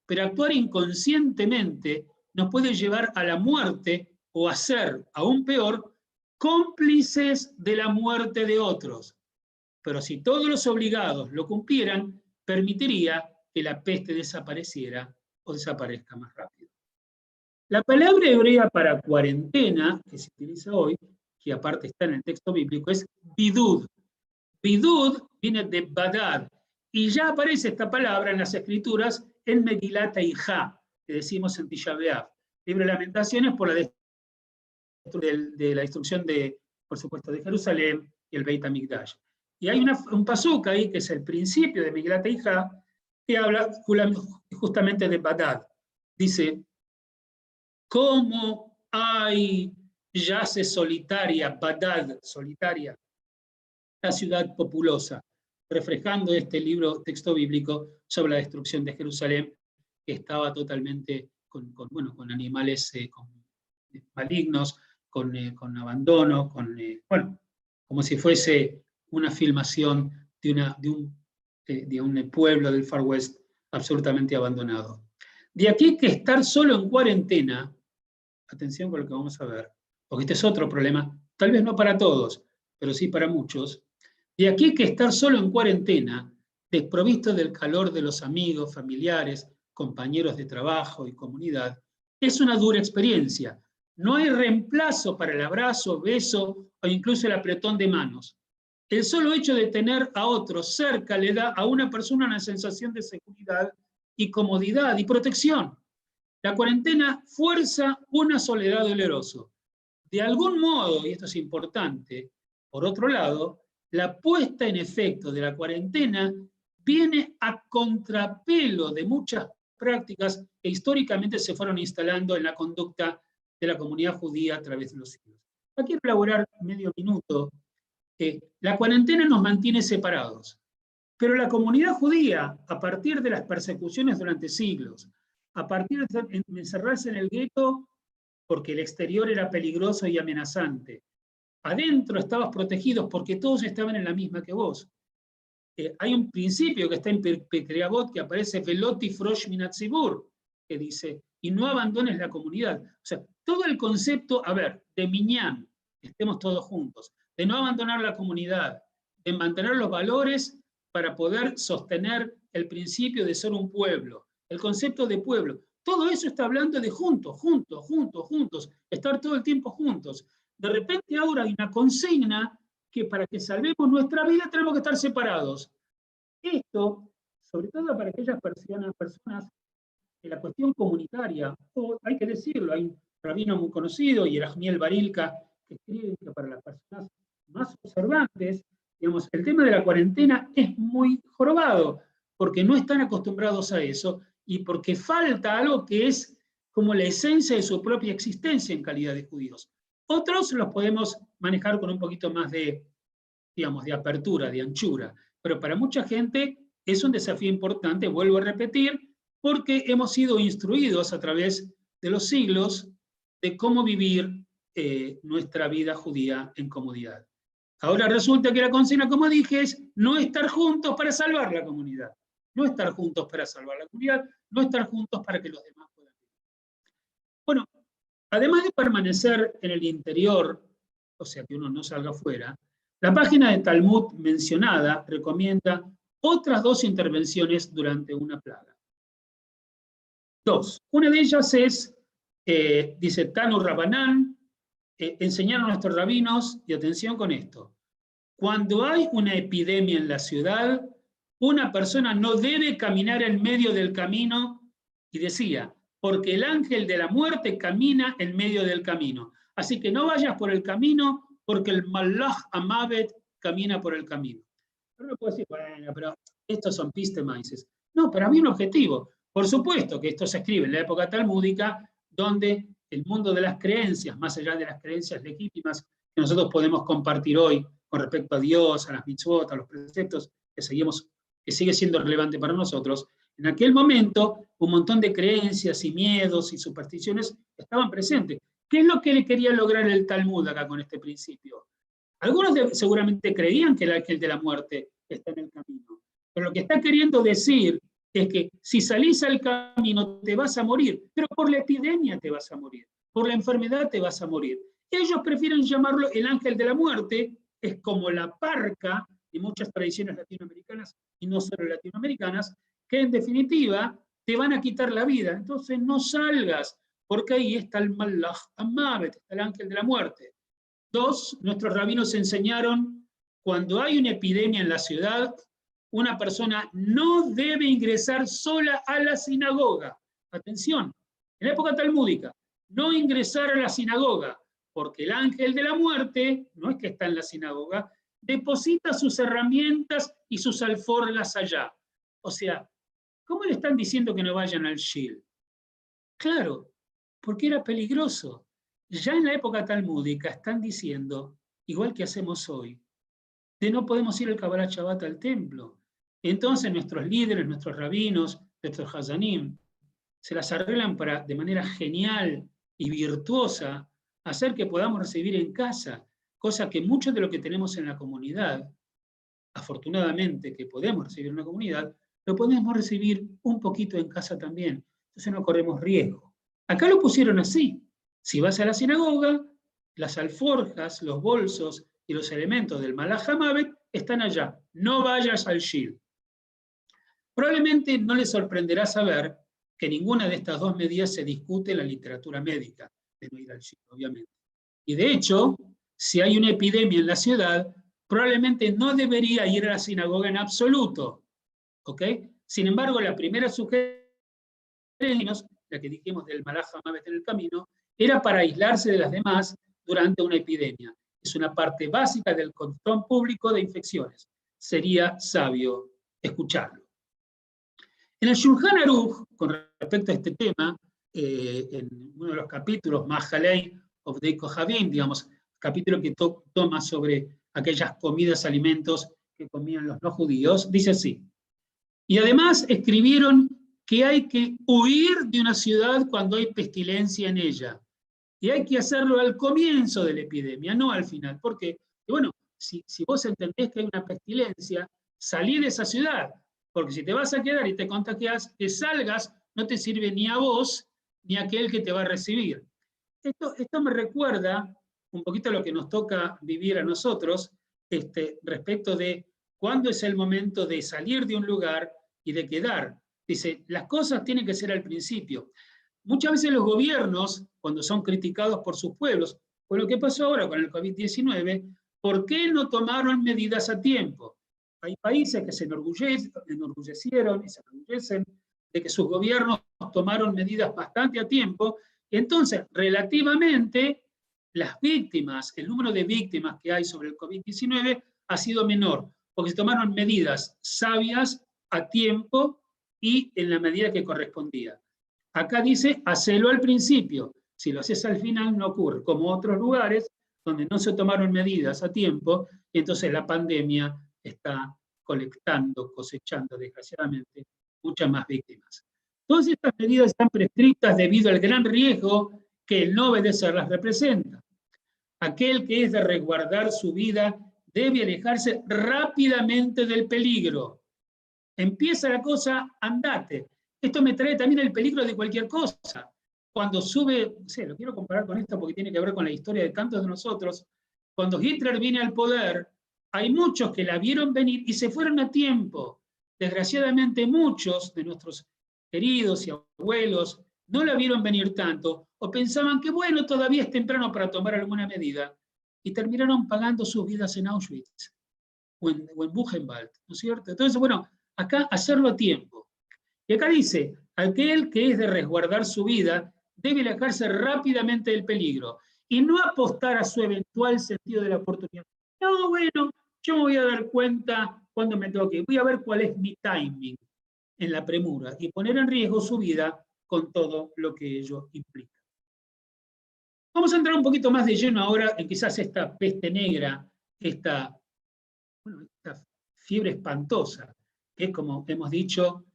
pero actuar inconscientemente nos puede llevar a la muerte o a ser, aún peor, cómplices de la muerte de otros. Pero si todos los obligados lo cumplieran, permitiría que la peste desapareciera o desaparezca más rápido. La palabra hebrea para cuarentena, que se utiliza hoy, que aparte está en el texto bíblico, es bidud. Bidud viene de badad, y ya aparece esta palabra en las escrituras en Megilat Eijá, que decimos en Tisha B'Av, libro de Lamentaciones por la destrucción de, por supuesto, de Jerusalén y el Beit HaMikdash. Y hay un pasuk ahí, que es el principio de Megilat Eijá, que habla justamente de badad. Dice, ¿cómo yace solitaria, badad, solitaria, la ciudad populosa? Reflejando este texto bíblico sobre la destrucción de Jerusalén, que estaba totalmente con animales malignos, con abandono, como si fuese una filmación de un pueblo del Far West absolutamente abandonado. De aquí que estar solo en cuarentena, atención con lo que vamos a ver, porque este es otro problema, tal vez no para todos, pero sí para muchos. De aquí que estar solo en cuarentena, desprovisto del calor de los amigos, familiares, compañeros de trabajo y comunidad, es una dura experiencia. No hay reemplazo para el abrazo, beso o incluso el apretón de manos. El solo hecho de tener a otros cerca le da a una persona una sensación de seguridad y comodidad y protección. La cuarentena fuerza una soledad dolorosa. De algún modo, y esto es importante, por otro lado, la puesta en efecto de la cuarentena viene a contrapelo de muchas prácticas que históricamente se fueron instalando en la conducta de la comunidad judía a través de los siglos. Aquí quiero elaborar medio minuto. La cuarentena nos mantiene separados, pero la comunidad judía, a partir de las persecuciones durante siglos, a partir de encerrarse en el gueto porque el exterior era peligroso y amenazante, adentro estabas protegidos porque todos estaban en la misma que vos. Hay un principio que está en Pirkei Avot que aparece Veloti Frosh Minatzibur, que dice, y no abandones la comunidad. O sea, todo el concepto, de Minyan, estemos todos juntos, de no abandonar la comunidad, de mantener los valores para poder sostener el principio de ser un pueblo, el concepto de pueblo. Todo eso está hablando de juntos, estar todo el tiempo juntos. De repente ahora hay una consigna que para que salvemos nuestra vida tenemos que estar separados. Esto, sobre todo para aquellas personas de la cuestión comunitaria, hay que decirlo, hay un rabino muy conocido, Yerahmiel Barilka, que escribe que para las personas más observantes, digamos, el tema de la cuarentena es muy jorobado, porque no están acostumbrados a eso, y porque falta algo que es como la esencia de su propia existencia en calidad de judíos. Otros los podemos manejar con un poquito más de apertura, de anchura, pero para mucha gente es un desafío importante, vuelvo a repetir, porque hemos sido instruidos a través de los siglos de cómo vivir nuestra vida judía en comodidad. Ahora resulta que la consigna, como dije, es no estar juntos para salvar la comunidad. No estar juntos para salvar la comunidad, no estar juntos para que los demás puedan vivir. Bueno, además de permanecer en el interior, o sea que uno no salga afuera, la página de Talmud mencionada recomienda otras 2 intervenciones durante una plaga. 2. Una de ellas es, dice Tanu Rabanán, enseñaron a nuestros rabinos, y atención con esto, cuando hay una epidemia en la ciudad, una persona no debe caminar en medio del camino, y decía, porque el ángel de la muerte camina en medio del camino. Así que no vayas por el camino, porque el Malach Amavet camina por el camino. Pero uno puede decir, bueno, pero estos son pistemaises. No, pero había un objetivo. Por supuesto que esto se escribe en la época talmúdica, donde el mundo de las creencias, más allá de las creencias legítimas que nosotros podemos compartir hoy con respecto a Dios, a las mitzvot, a los preceptos que sigue siendo relevante para nosotros, en aquel momento un montón de creencias y miedos y supersticiones estaban presentes. ¿Qué es lo que le quería lograr el Talmud acá con este principio? Algunos seguramente creían que el ángel de la muerte que está en el camino. Pero lo que está queriendo decir es que si salís al camino te vas a morir, pero por la epidemia te vas a morir, por la enfermedad te vas a morir. Ellos prefieren llamarlo el ángel de la muerte, es como la parca de muchas tradiciones latinoamericanas y no solo latinoamericanas, que en definitiva te van a quitar la vida. Entonces no salgas, porque ahí está el Malach Amavet, el ángel de la muerte. 2, nuestros rabinos enseñaron, cuando hay una epidemia en la ciudad, una persona no debe ingresar sola a la sinagoga. Atención, en la época talmúdica, no ingresar a la sinagoga, porque el ángel de la muerte, no es que está en la sinagoga, deposita sus herramientas y sus alforjas allá. O sea, ¿cómo le están diciendo que no vayan al Shil? Claro, porque era peligroso. Ya en la época talmúdica están diciendo, igual que hacemos hoy, de no podemos ir al Kabbalah Shabbat al templo. Entonces nuestros líderes, nuestros rabinos, nuestros hazanim, se las arreglan para, de manera genial y virtuosa, hacer que podamos recibir en casa, cosa que mucho de lo que tenemos en la comunidad, afortunadamente que podemos recibir en la comunidad, lo podemos recibir un poquito en casa también. Entonces no corremos riesgo. Acá lo pusieron así. Si vas a la sinagoga, las alforjas, los bolsos y los elementos del Malach Hamavet están allá. No vayas al Shil. Probablemente no les sorprenderá saber que ninguna de estas dos medidas se discute en la literatura médica, de no ir al Shil, obviamente. Y de hecho, si hay una epidemia en la ciudad, probablemente no debería ir a la sinagoga en absoluto. ¿Ok? Sin embargo, la primera sugerencia, la que dijimos del Malach Hamavet en el camino, era para aislarse de las demás durante una epidemia. Es una parte básica del control público de infecciones. Sería sabio escucharlo. En el Shulchan Aruch, con respecto a este tema, en uno de los capítulos, Mahalei of the Kohavim, digamos, capítulo que toma sobre aquellas comidas, alimentos que comían los no judíos, dice así. Y además escribieron que hay que huir de una ciudad cuando hay pestilencia en ella. Y hay que hacerlo al comienzo de la epidemia, no al final. Porque, bueno, si vos entendés que hay una pestilencia, salí de esa ciudad. Porque si te vas a quedar y te contagias, que salgas no te sirve ni a vos ni a aquel que te va a recibir. Esto me recuerda un poquito a lo que nos toca vivir a nosotros respecto de cuándo es el momento de salir de un lugar y de quedar. Dice, las cosas tienen que ser al principio. Muchas veces los gobiernos, cuando son criticados por sus pueblos, con lo que pasó ahora con el COVID-19, ¿por qué no tomaron medidas a tiempo? Hay países que se enorgullecieron y se enorgullecen de que sus gobiernos tomaron medidas bastante a tiempo. Entonces, relativamente, las víctimas, el número de víctimas que hay sobre el COVID-19 ha sido menor, porque se tomaron medidas sabias a tiempo y en la medida que correspondía. Acá dice, hacelo al principio. Si lo haces al final no ocurre, como otros lugares donde no se tomaron medidas a tiempo, y entonces la pandemia está cosechando, desgraciadamente, muchas más víctimas. Todas estas medidas están prescritas debido al gran riesgo que el no obedecerlas representa. Aquel que es de resguardar su vida debe alejarse rápidamente del peligro. Empieza la cosa, andate. Esto me trae también el peligro de cualquier cosa. Cuando sube, no sé, lo quiero comparar con esto porque tiene que ver con la historia de tantos de nosotros. Cuando Hitler viene al poder, hay muchos que la vieron venir y se fueron a tiempo. Desgraciadamente muchos de nuestros queridos y abuelos no la vieron venir tanto o pensaban que bueno, todavía es temprano para tomar alguna medida y terminaron pagando sus vidas en Auschwitz o en Buchenwald, ¿no es cierto? Entonces, bueno, acá hacerlo a tiempo. Y acá dice, aquel que es de resguardar su vida debe alejarse rápidamente del peligro y no apostar a su eventual sentido de la oportunidad. No, bueno, yo me voy a dar cuenta cuando me toque, voy a ver cuál es mi timing en la premura y poner en riesgo su vida con todo lo que ello implica. Vamos a entrar un poquito más de lleno ahora en quizás esta peste negra, esta fiebre espantosa, que es como hemos dicho,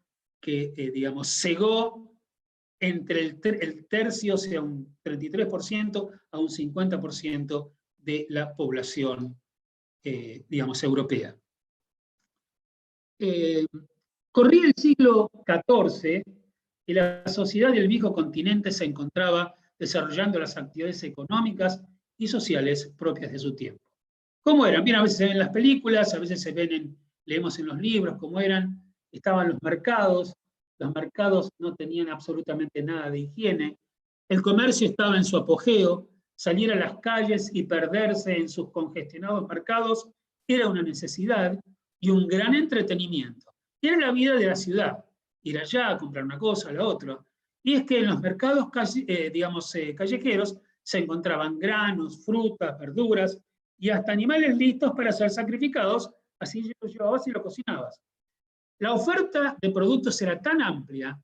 que digamos, cegó entre el tercio, o sea, un 33% a un 50% de la población, digamos, europea. Corría el siglo XIV y la sociedad del viejo continente se encontraba desarrollando las actividades económicas y sociales propias de su tiempo. ¿Cómo eran? Bien, a veces se ven en las películas, a veces leemos en los libros cómo eran. Estaban los mercados no tenían absolutamente nada de higiene, el comercio estaba en su apogeo, salir a las calles y perderse en sus congestionados mercados era una necesidad y un gran entretenimiento. Y era la vida de la ciudad, ir allá a comprar una cosa, la otra. Y es que en los mercados callejeros se encontraban granos, frutas, verduras y hasta animales listos para ser sacrificados, así los llevabas y los cocinabas. La oferta de productos era tan amplia,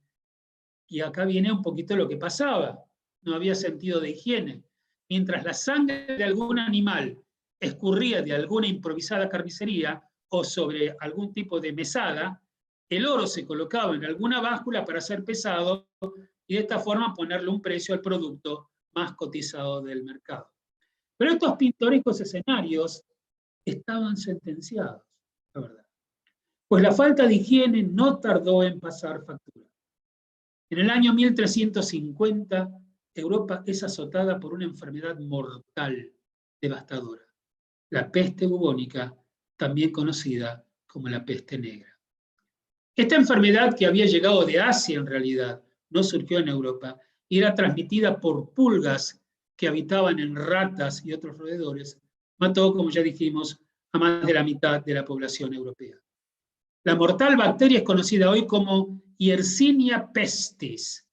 y acá viene un poquito lo que pasaba, no había sentido de higiene. Mientras la sangre de algún animal escurría de alguna improvisada carnicería o sobre algún tipo de mesada, el oro se colocaba en alguna báscula para ser pesado y de esta forma ponerle un precio al producto más cotizado del mercado. Pero estos pintorescos escenarios estaban sentenciados, la verdad. Pues la falta de higiene no tardó en pasar factura. En el año 1350, Europa es azotada por una enfermedad mortal, devastadora, la peste bubónica, también conocida como la peste negra. Esta enfermedad, que había llegado de Asia en realidad, no surgió en Europa, y era transmitida por pulgas que habitaban en ratas y otros roedores, mató, como ya dijimos, a más de la mitad de la población europea. La mortal bacteria es conocida hoy como Yersinia pestis,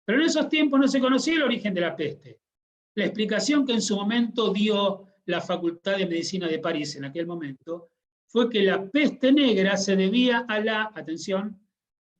pero en esos tiempos no se conocía el origen de la peste. La explicación que en su momento dio la Facultad de Medicina de París en aquel momento fue que la peste negra se debía a la, atención,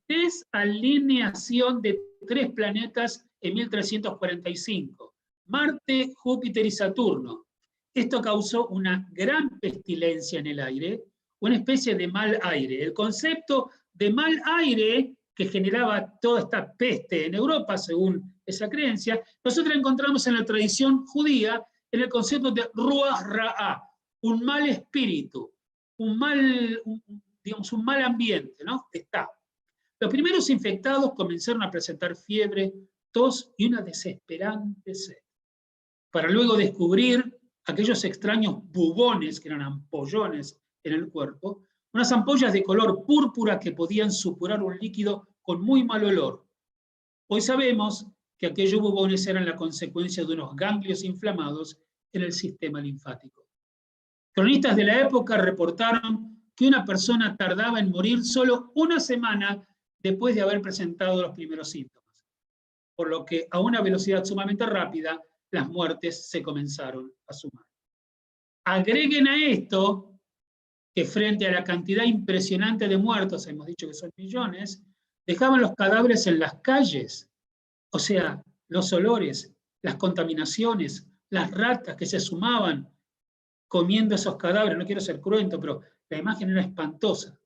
desalineación de 3 planetas en 1345, Marte, Júpiter y Saturno. Esto causó una gran pestilencia en el aire, una especie de mal aire. El concepto de mal aire que generaba toda esta peste en Europa, según esa creencia, nosotros encontramos en la tradición judía en el concepto de Ruach Ra'ah, un mal espíritu, un mal ambiente, ¿no? Está. Los primeros infectados comenzaron a presentar fiebre, tos y una desesperante sed, para luego descubrir aquellos extraños bubones, que eran ampollones en el cuerpo, unas ampollas de color púrpura que podían supurar un líquido con muy mal olor. Hoy sabemos que aquellos bubones eran la consecuencia de unos ganglios inflamados en el sistema linfático. Cronistas de la época reportaron que una persona tardaba en morir solo una semana después de haber presentado los primeros síntomas, por lo que a una velocidad sumamente rápida las muertes se comenzaron a sumar. Agreguen a esto que frente a la cantidad impresionante de muertos, hemos dicho que son millones, dejaban los cadáveres en las calles. O sea, los olores, las contaminaciones, las ratas que se sumaban comiendo esos cadáveres. No quiero ser cruento, pero la imagen era espantosa.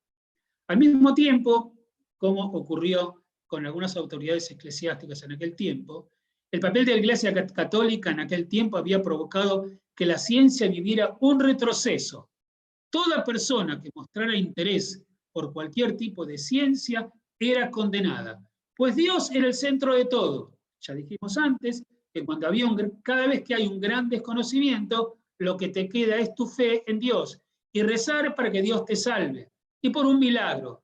Al mismo tiempo, como ocurrió con algunas autoridades eclesiásticas en aquel tiempo, el papel de la Iglesia Católica en aquel tiempo había provocado que la ciencia viviera un retroceso. Toda persona que mostrara interés por cualquier tipo de ciencia era condenada, pues Dios era el centro de todo. Ya dijimos antes que cada vez que hay un gran desconocimiento, lo que te queda es tu fe en Dios y rezar para que Dios te salve, y por un milagro.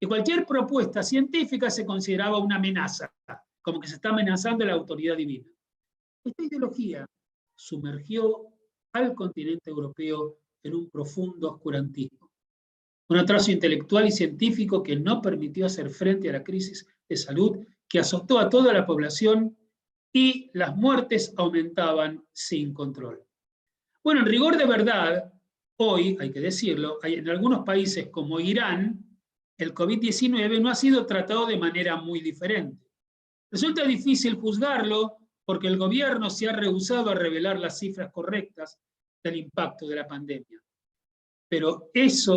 Y cualquier propuesta científica se consideraba una amenaza, como que se está amenazando la autoridad divina. Esta ideología sumergió al continente europeo en un profundo oscurantismo, un atraso intelectual y científico que no permitió hacer frente a la crisis de salud que azotó a toda la población, y las muertes aumentaban sin control. Bueno, en rigor de verdad, hoy, hay que decirlo, en algunos países como Irán, el COVID-19 no ha sido tratado de manera muy diferente. Resulta difícil juzgarlo porque el gobierno se ha rehusado a revelar las cifras correctas del impacto de la pandemia. Pero es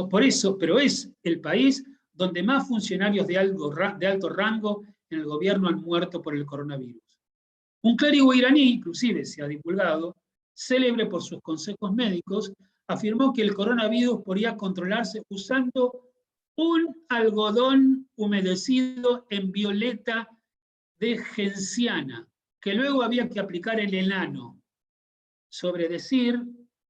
el país donde más funcionarios de alto rango en el gobierno han muerto por el coronavirus. Un clérigo iraní, inclusive se ha divulgado, célebre por sus consejos médicos, afirmó que el coronavirus podría controlarse usando un algodón humedecido en violeta de genciana, que luego había que aplicar el enano. Sobra decir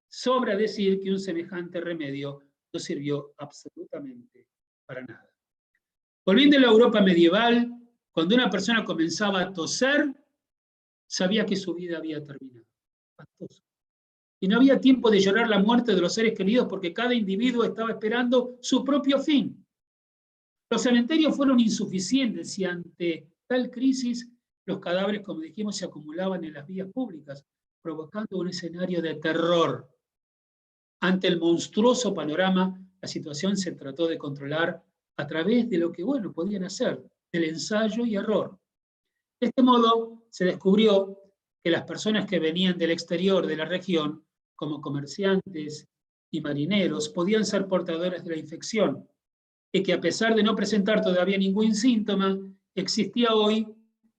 que un semejante remedio no sirvió absolutamente para nada. Volviendo a la Europa medieval, cuando una persona comenzaba a toser, sabía que su vida había terminado. Y no había tiempo de llorar la muerte de los seres queridos porque cada individuo estaba esperando su propio fin. Los cementerios fueron insuficientes y ante tal crisis los cadáveres, como dijimos, se acumulaban en las vías públicas, provocando un escenario de terror. Ante el monstruoso panorama, la situación se trató de controlar a través de lo que, podían hacer, del ensayo y error. De este modo, se descubrió que las personas que venían del exterior de la región, como comerciantes y marineros, podían ser portadores de la infección, y que a pesar de no presentar todavía ningún síntoma, existía hoy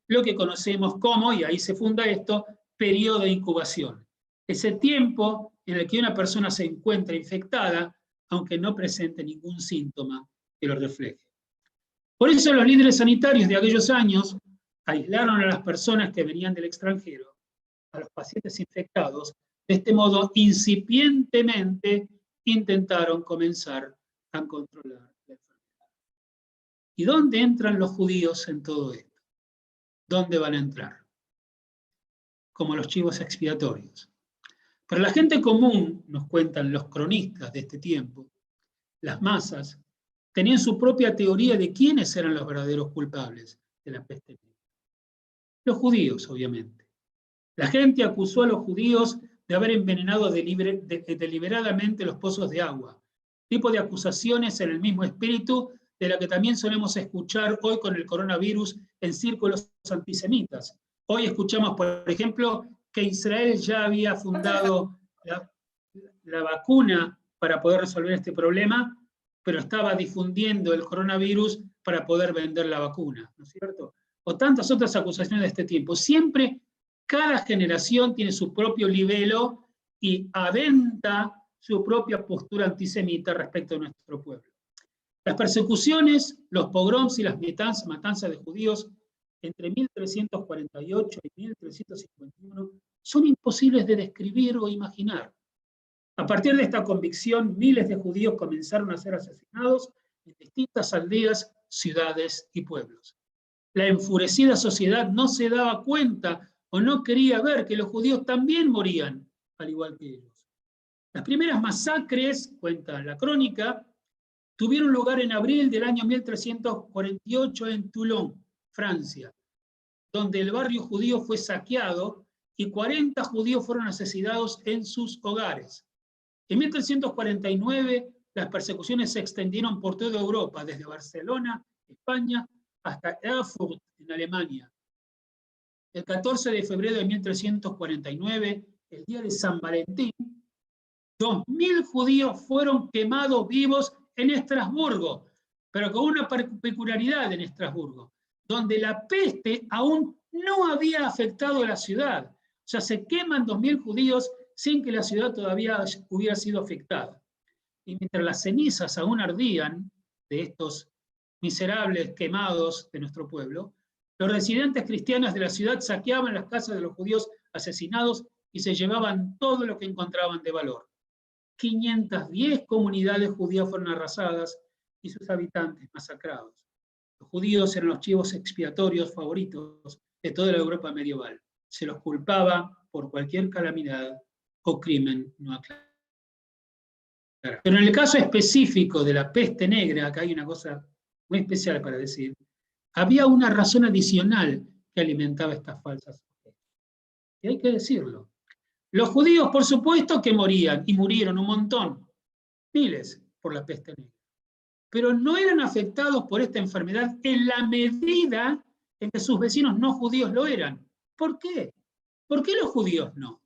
lo que conocemos como, y ahí se funda esto, periodo de incubación. Ese tiempo en el que una persona se encuentra infectada, aunque no presente ningún síntoma que lo refleje. Por eso los líderes sanitarios de aquellos años aislaron a las personas que venían del extranjero, a los pacientes infectados. De este modo, incipientemente intentaron comenzar a controlar la enfermedad. ¿Y dónde entran los judíos en todo esto? ¿Dónde van a entrar? Como los chivos expiatorios. Para la gente común, nos cuentan los cronistas de este tiempo, las masas tenían su propia teoría de quiénes eran los verdaderos culpables de la peste negra. Los judíos, obviamente. La gente acusó a los judíos de haber envenenado deliberadamente los pozos de agua, tipo de acusaciones en el mismo espíritu de la que también solemos escuchar hoy con el coronavirus en círculos antisemitas. Hoy escuchamos, por ejemplo, que Israel ya había fundado la vacuna para poder resolver este problema, pero estaba difundiendo el coronavirus para poder vender la vacuna, ¿no es cierto? O tantas otras acusaciones de este tiempo. Siempre, cada generación tiene su propio libelo y aventa su propia postura antisemita respecto a nuestro pueblo. Las persecuciones, los pogroms y las matanzas de judíos entre 1348 y 1351 son imposibles de describir o imaginar. A partir de esta convicción, miles de judíos comenzaron a ser asesinados en distintas aldeas, ciudades y pueblos. La enfurecida sociedad no se daba cuenta o no quería ver que los judíos también morían, al igual que ellos. Las primeras masacres, cuenta la crónica, tuvieron lugar en abril del año 1348 en Toulon, Francia, donde el barrio judío fue saqueado y 40 judíos fueron asesinados en sus hogares. En 1349, las persecuciones se extendieron por toda Europa, desde Barcelona, España, hasta Erfurt, en Alemania. El 14 de febrero de 1349, el día de San Valentín, 2000 judíos fueron quemados vivos en Estrasburgo, pero con una peculiaridad en Estrasburgo, donde la peste aún no había afectado a la ciudad. O sea, se queman 2000 judíos sin que la ciudad todavía hubiera sido afectada. Y mientras las cenizas aún ardían de estos miserables quemados de nuestro pueblo, los residentes cristianos de la ciudad saqueaban las casas de los judíos asesinados y se llevaban todo lo que encontraban de valor. 510 comunidades judías fueron arrasadas y sus habitantes masacrados. Los judíos eran los chivos expiatorios favoritos de toda la Europa medieval. Se los culpaba por cualquier calamidad o crimen no aclarado. Pero en el caso específico de la peste negra, acá hay una cosa muy especial para decir, había una razón adicional que alimentaba estas falsas sospechas. Y hay que decirlo. Los judíos, por supuesto, que morían, y murieron un montón, miles, por la peste negra. Pero no eran afectados por esta enfermedad en la medida en que sus vecinos no judíos lo eran. ¿Por qué? ¿Por qué los judíos no?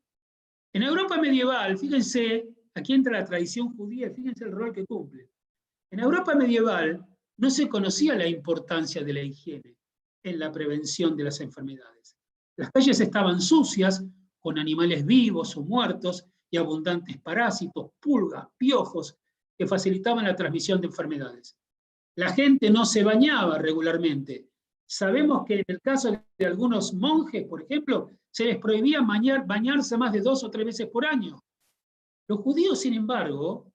En Europa medieval, fíjense, aquí entra la tradición judía, fíjense el rol que cumple. En Europa medieval no se conocía la importancia de la higiene en la prevención de las enfermedades. Las calles estaban sucias, con animales vivos o muertos y abundantes parásitos, pulgas, piojos, que facilitaban la transmisión de enfermedades. La gente no se bañaba regularmente. Sabemos que en el caso de algunos monjes, por ejemplo, se les prohibía bañarse más de 2 o 3 veces por año. Los judíos, sin embargo,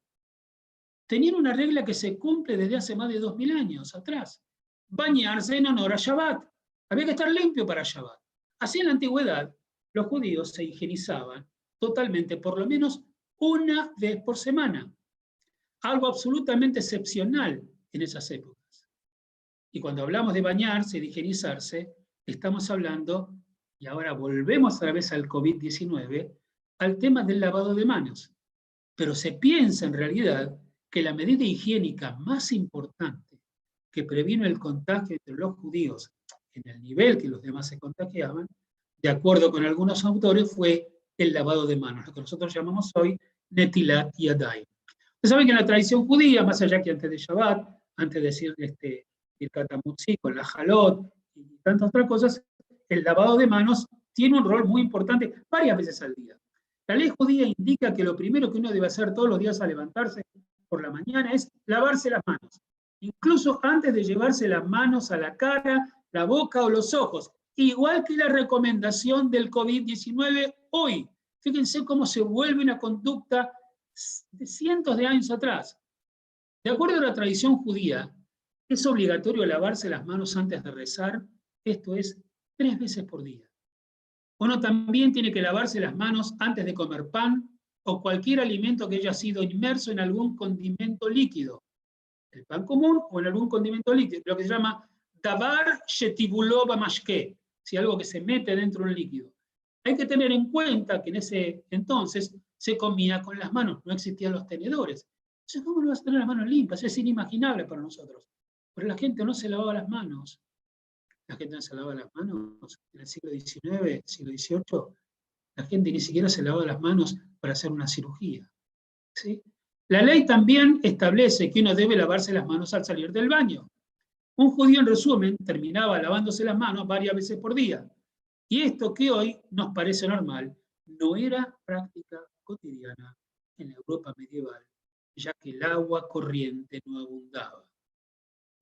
tenían una regla que se cumple desde hace más de 2000 años atrás. Bañarse en honor a Shabbat. Había que estar limpio para Shabbat. Así en la antigüedad, los judíos se higienizaban totalmente, por lo menos una vez por semana. Algo absolutamente excepcional en esas épocas. Y cuando hablamos de bañarse, de higienizarse, estamos hablando, y ahora volvemos otra vez al COVID-19, al tema del lavado de manos. Pero se piensa en realidad que la medida higiénica más importante que previno el contagio entre los judíos en el nivel que los demás se contagiaban, de acuerdo con algunos autores, fue el lavado de manos, lo que nosotros llamamos hoy Netilat Yadayim. Ustedes saben que en la tradición judía, más allá que antes de Shabbat, antes de decir el Katamutzi, con la Jalot y tantas otras cosas, el lavado de manos tiene un rol muy importante varias veces al día. La ley judía indica que lo primero que uno debe hacer todos los días al levantarse por la mañana es lavarse las manos, incluso antes de llevarse las manos a la cara, la boca o los ojos, igual que la recomendación del COVID-19 hoy. Fíjense cómo se vuelve una conducta de cientos de años atrás. De acuerdo a la tradición judía, es obligatorio lavarse las manos antes de rezar, esto es 3 veces por día. Uno también tiene que lavarse las manos antes de comer pan o cualquier alimento que haya sido inmerso en algún condimento líquido, el pan común o en algún condimento líquido, lo que se llama davar shetibulo bamashke, si algo que se mete dentro de un líquido. Hay que tener en cuenta que en ese entonces se comía con las manos, no existían los tenedores. Entonces, ¿cómo no vas a tener las manos limpias? Es inimaginable para nosotros. Pero la gente no se lavaba las manos. La gente no se lavaba las manos en el siglo XIX, siglo XVIII. La gente ni siquiera se lavaba las manos para hacer una cirugía. ¿Sí? La ley también establece que uno debe lavarse las manos al salir del baño. Un judío, en resumen, terminaba lavándose las manos varias veces por día. Y esto que hoy nos parece normal, no era práctica cotidiana en la Europa medieval, ya que el agua corriente no abundaba.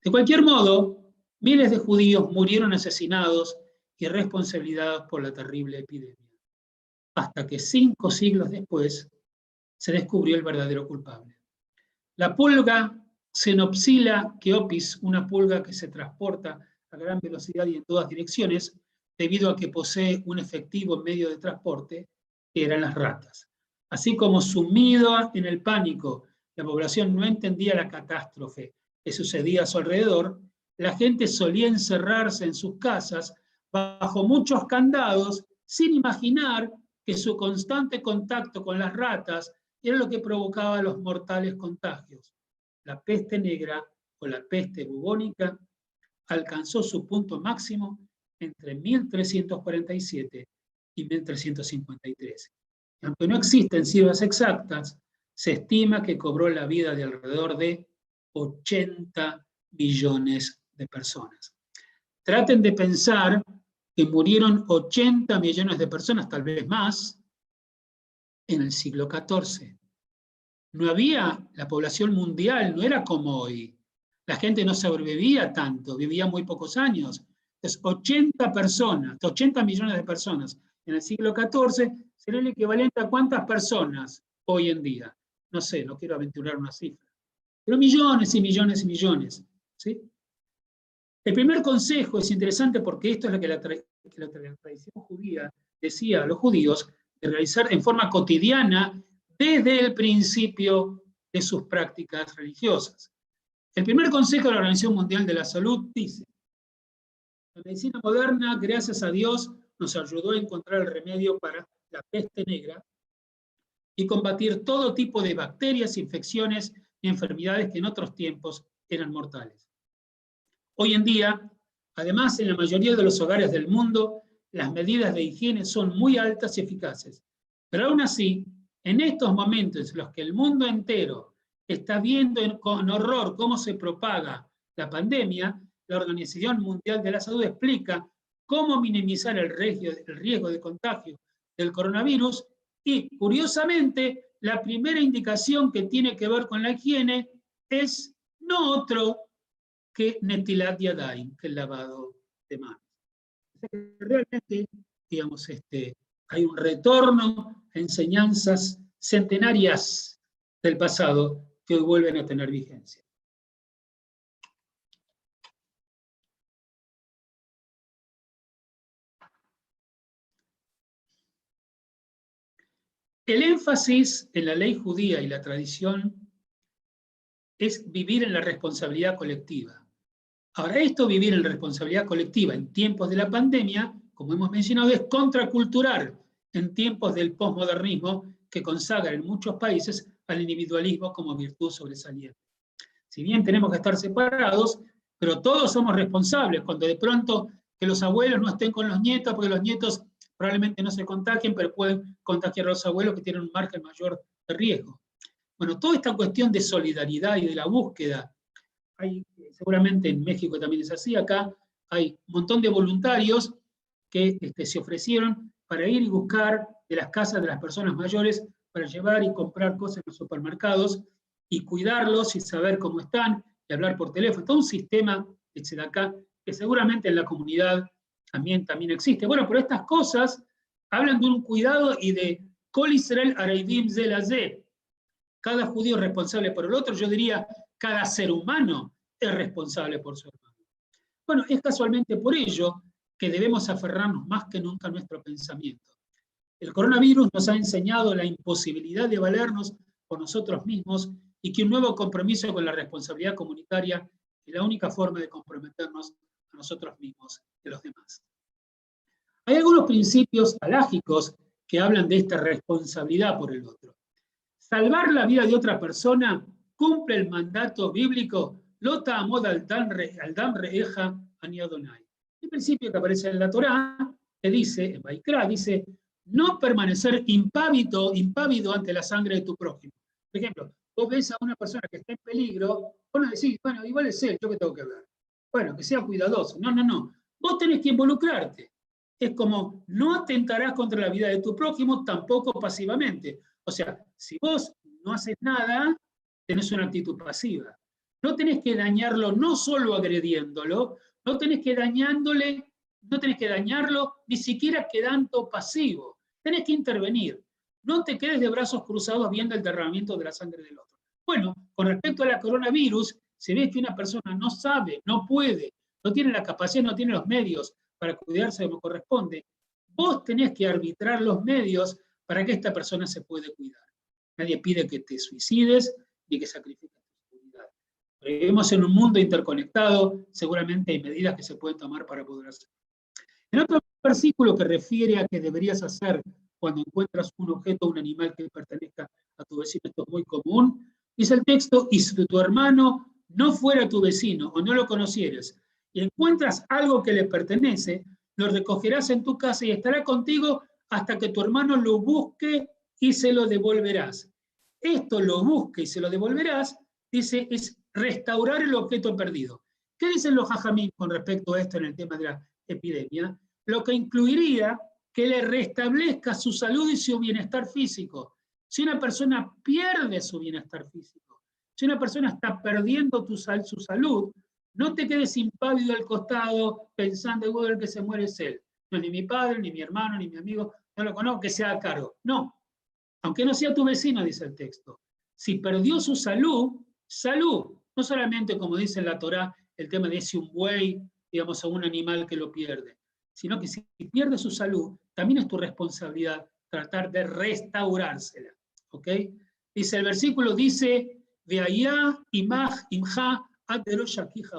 De cualquier modo, miles de judíos murieron asesinados y responsabilizados por la terrible epidemia, hasta que 5 siglos después se descubrió el verdadero culpable. La pulga Xenopsila keopis, una pulga que se transporta a gran velocidad y en todas direcciones, debido a que posee un efectivo medio de transporte, que eran las ratas. Así como sumida en el pánico, la población no entendía la catástrofe que sucedía a su alrededor, la gente solía encerrarse en sus casas bajo muchos candados, sin imaginar que su constante contacto con las ratas era lo que provocaba los mortales contagios. La peste negra o la peste bubónica alcanzó su punto máximo entre 1347 y 1353. Aunque no existen cifras exactas, se estima que cobró la vida de alrededor de 80 millones de personas. Traten de pensar que murieron 80 millones de personas, tal vez más, en el siglo XIV. No había, la población mundial no era como hoy. La gente no sobrevivía tanto, vivía muy pocos años. Entonces, 80 millones de personas en el siglo XIV sería el equivalente a ¿cuántas personas hoy en día? No sé, no quiero aventurar una cifra. Pero millones y millones y millones. ¿Sí? El primer consejo es interesante porque esto es lo que la tradición judía decía a los judíos de realizar en forma cotidiana desde el principio de sus prácticas religiosas. El primer consejo de la Organización Mundial de la Salud dice: la medicina moderna, gracias a Dios, nos ayudó a encontrar el remedio para la peste negra y combatir todo tipo de bacterias, infecciones y enfermedades que en otros tiempos eran mortales. Hoy en día, además, en la mayoría de los hogares del mundo, las medidas de higiene son muy altas y eficaces. Pero aún así, en estos momentos en los que el mundo entero está viendo con horror cómo se propaga la pandemia, la Organización Mundial de la Salud explica cómo minimizar el riesgo de contagio del coronavirus y, curiosamente, la primera indicación que tiene que ver con la higiene es no otro que Netilat Yadayim, que el lavado de manos. O sea que realmente, digamos, hay un retorno a enseñanzas centenarias del pasado que hoy vuelven a tener vigencia. El énfasis en la ley judía y la tradición es vivir en la responsabilidad colectiva. Ahora, vivir en la responsabilidad colectiva en tiempos de la pandemia, como hemos mencionado, es contracultural en tiempos del posmodernismo que consagra en muchos países al individualismo como virtud sobresaliente. Si bien tenemos que estar separados, pero todos somos responsables cuando de pronto que los abuelos no estén con los nietos, porque los nietos probablemente no se contagien, pero pueden contagiar a los abuelos que tienen un margen mayor de riesgo. Bueno, toda esta cuestión de solidaridad y de la búsqueda, seguramente en México también es así, acá hay un montón de voluntarios que se ofrecieron para ir y buscar de las casas de las personas mayores para llevar y comprar cosas en los supermercados y cuidarlos y saber cómo están y hablar por teléfono. Todo un sistema de acá que seguramente en la comunidad también existe. Bueno, pero estas cosas hablan de un cuidado y de Kol Israel Areidim Ze Laze. Cada judío es responsable por el otro, yo diría, cada ser humano es responsable por su hermano. Bueno, es casualmente por ello que debemos aferrarnos más que nunca a nuestro pensamiento. El coronavirus nos ha enseñado la imposibilidad de valernos por nosotros mismos y que un nuevo compromiso con la responsabilidad comunitaria es la única forma de comprometernos a nosotros mismos y a los demás. Hay algunos principios halágicos que hablan de esta responsabilidad por el otro. Salvar la vida de otra persona cumple el mandato bíblico Lota Amod al Dam Reeja Ani Adonai. El principio que aparece en la Torá, que dice, en Vaikra, dice, no permanecer impávido ante la sangre de tu prójimo. Por ejemplo, vos ves a una persona que está en peligro, vos no decís, bueno, igual es él, yo que tengo que ver. Bueno, que sea cuidadoso. No. Vos tenés que involucrarte. Es como, no atentarás contra la vida de tu prójimo, tampoco pasivamente. O sea, si vos no haces nada, tenés una actitud pasiva. No tenés que dañarlo no solo agrediéndolo, no tenés que dañarlo ni siquiera quedando pasivo. Tenés que intervenir. No te quedes de brazos cruzados viendo el derramamiento de la sangre del otro. Bueno, con respecto a la coronavirus, se ve que una persona no sabe, no puede, no tiene la capacidad, no tiene los medios para cuidarse como corresponde. Vos tenés que arbitrar los medios para que esta persona se pueda cuidar. Nadie pide que te suicides ni que sacrifiques tu seguridad. Vivimos en un mundo interconectado, seguramente hay medidas que se pueden tomar para poder hacerlo. En otro versículo que refiere a qué deberías hacer cuando encuentras un objeto o un animal que pertenezca a tu vecino, esto es muy común, dice el texto, y si tu hermano no fuera tu vecino o no lo conocieres, y encuentras algo que le pertenece, lo recogerás en tu casa y estará contigo hasta que tu hermano lo busque y se lo devolverás. Esto, lo busque y se lo devolverás, dice, es restaurar el objeto perdido. ¿Qué dicen los jajamín con respecto a esto en el tema de la epidemia? Lo que incluiría que le restablezca su salud y su bienestar físico. Si una persona pierde su bienestar físico, si una persona está perdiendo su salud, no te quedes impávido al costado pensando que el que se muere es él. No es ni mi padre, ni mi hermano, ni mi amigo, no lo conozco, que sea a cargo. No, aunque no sea tu vecino, dice el texto. Si perdió su salud, no solamente como dice en la Torá, el tema de si un buey, digamos, a un animal que lo pierde, sino que si pierde su salud, también es tu responsabilidad tratar de restaurársela. ¿Ok? Dice el versículo, dice, Veayá imaj imja ateroshakija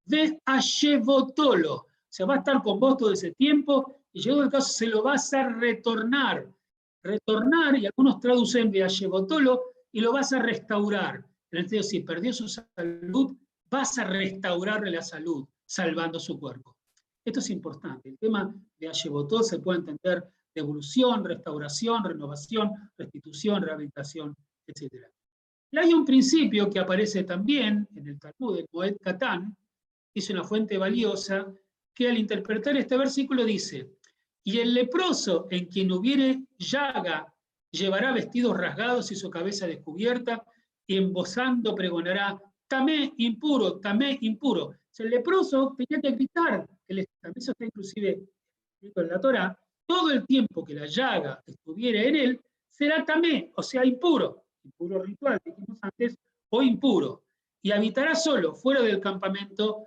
ve ashevotolo. Se va a estar con vos todo ese tiempo y llegado el caso se lo vas a retornar. Retornar, y algunos traducen de ashevotolo, y lo vas a restaurar. En el sentido, si perdió su salud, vas a restaurarle la salud, salvando su cuerpo. Esto es importante. El tema de ashevotol se puede entender de evolución, restauración, renovación, restitución, rehabilitación, etc. Y hay un principio que aparece también en el Talmud, el Moed Katán, que es una fuente valiosa, que al interpretar este versículo dice, y el leproso en quien hubiere llaga llevará vestidos rasgados y su cabeza descubierta, y embozando pregonará, tamé impuro, tamé impuro. O sea, el leproso tenía que gritar, eso está inclusive escrito en la Torá, todo el tiempo que la llaga estuviera en él, será tamé, o sea, impuro ritual, dijimos antes, o impuro, y habitará solo, fuera del campamento,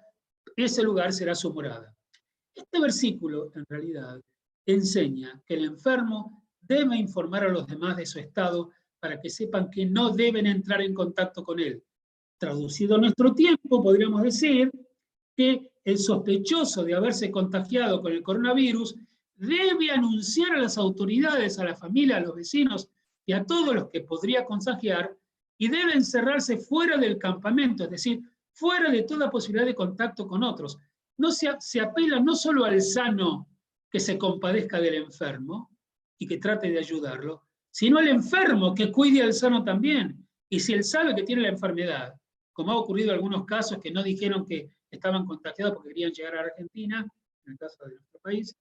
ese lugar será su morada. Este versículo, en realidad, enseña que el enfermo debe informar a los demás de su estado para que sepan que no deben entrar en contacto con él. Traducido a nuestro tiempo, podríamos decir que el sospechoso de haberse contagiado con el coronavirus debe anunciar a las autoridades, a la familia, a los vecinos y a todos los que podría contagiar, y debe encerrarse fuera del campamento, es decir, fuera de toda posibilidad de contacto con otros. No se apela no solo al sano que se compadezca del enfermo y que trate de ayudarlo, sino al enfermo que cuide al sano también. Y si él sabe que tiene la enfermedad, como ha ocurrido en algunos casos que no dijeron que estaban contagiados porque querían llegar a Argentina, en el caso de nuestro país,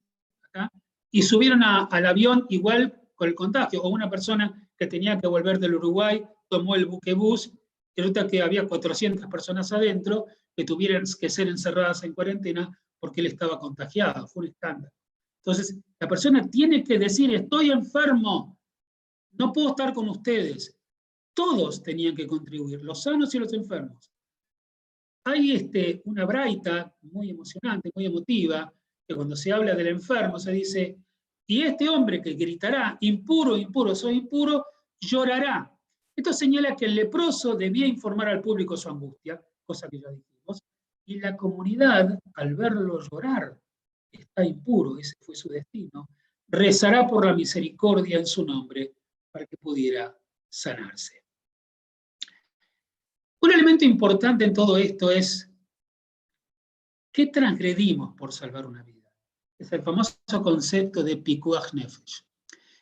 acá, y subieron al avión igual con el contagio, o una persona que tenía que volver del Uruguay, tomó el buquebús, y resulta que había 400 personas adentro que tuvieron que ser encerradas en cuarentena porque él estaba contagiado, fue un escándalo. Entonces, la persona tiene que decir, estoy enfermo, no puedo estar con ustedes. Todos tenían que contribuir, los sanos y los enfermos. Hay una braita muy emocionante, muy emotiva, que cuando se habla del enfermo se dice, y este hombre que gritará, impuro, impuro, soy impuro, llorará. Esto señala que el leproso debía informar al público su angustia, cosa que ya dijimos, y la comunidad, al verlo llorar, está impuro, ese fue su destino, rezará por la misericordia en su nombre para que pudiera sanarse. Un elemento importante en todo esto es ¿qué transgredimos por salvar una vida? Es el famoso concepto de pikuach nefesh.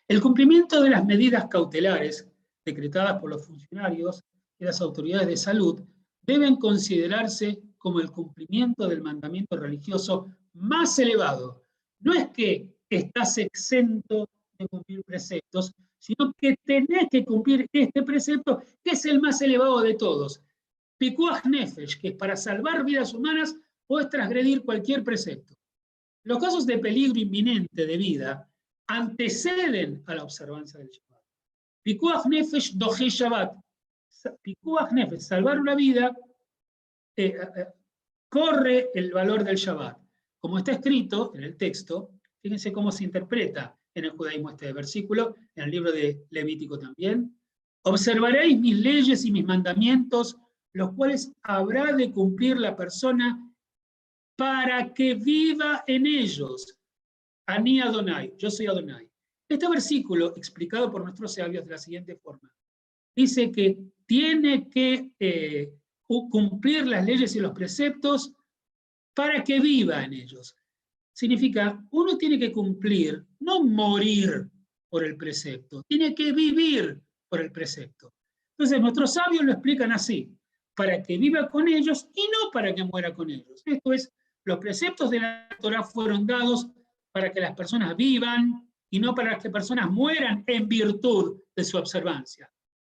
El cumplimiento de las medidas cautelares decretadas por los funcionarios y las autoridades de salud deben considerarse como el cumplimiento del mandamiento religioso más elevado. No es que estás exento de cumplir preceptos, sino que tenés que cumplir este precepto, que es el más elevado de todos. Pikuach nefesh, que para salvar vidas humanas puedes transgredir cualquier precepto. Los casos de peligro inminente de vida anteceden a la observancia del Shabbat. Pikuach nefesh doje Shabbat. Pikuach nefesh, salvar una vida, corre el valor del Shabbat. Como está escrito en el texto, fíjense cómo se interpreta en el judaísmo este versículo, en el libro de Levítico también. Observaréis mis leyes y mis mandamientos, los cuales habrá de cumplir la persona para que viva en ellos. Ani Adonai, yo soy Adonai. Este versículo, explicado por nuestros sabios de la siguiente forma, dice que tiene que cumplir las leyes y los preceptos para que viva en ellos. Significa, uno tiene que cumplir, no morir por el precepto, tiene que vivir por el precepto. Entonces, nuestros sabios lo explican así, para que viva con ellos y no para que muera con ellos. Esto es, los preceptos de la Torá fueron dados para que las personas vivan y no para que las personas mueran en virtud de su observancia.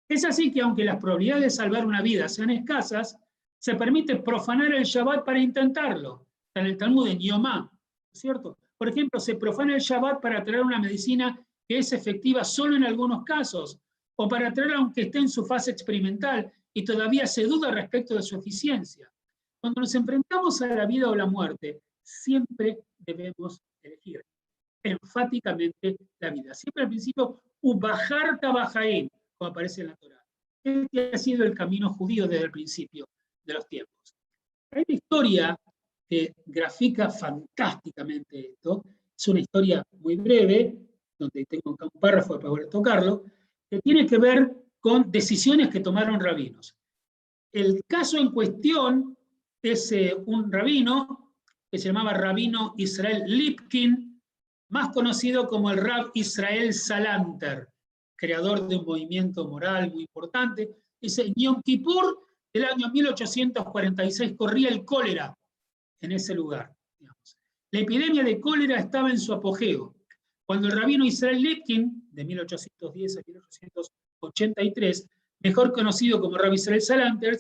Es así que aunque las probabilidades de salvar una vida sean escasas, se permite profanar el Shabbat para intentarlo. Está en el Talmud en Yomá, ¿cierto? Por ejemplo, se profana el Shabbat para traer una medicina que es efectiva solo en algunos casos, o para traer aunque esté en su fase experimental y todavía se duda respecto de su eficiencia. Cuando nos enfrentamos a la vida o la muerte, siempre debemos elegir enfáticamente la vida. Siempre al principio, ubajar tabajaim, como aparece en la Torá. Este ha sido el camino judío desde el principio de los tiempos. Hay una historia que grafica fantásticamente esto. Es una historia muy breve, donde tengo un párrafo para poder tocarlo, que tiene que ver con decisiones que tomaron rabinos. El caso en cuestión es un rabino que se llamaba Rabino Israel Lipkin, más conocido como el Rab Israel Salanter, creador de un movimiento moral muy importante. Dice, en Yom Kippur del año 1846 corría el cólera en ese lugar. Digamos. La epidemia de cólera estaba en su apogeo. Cuando el rabino Israel Lipkin, de 1810 a 1883, mejor conocido como Rabbi Israel Salanter,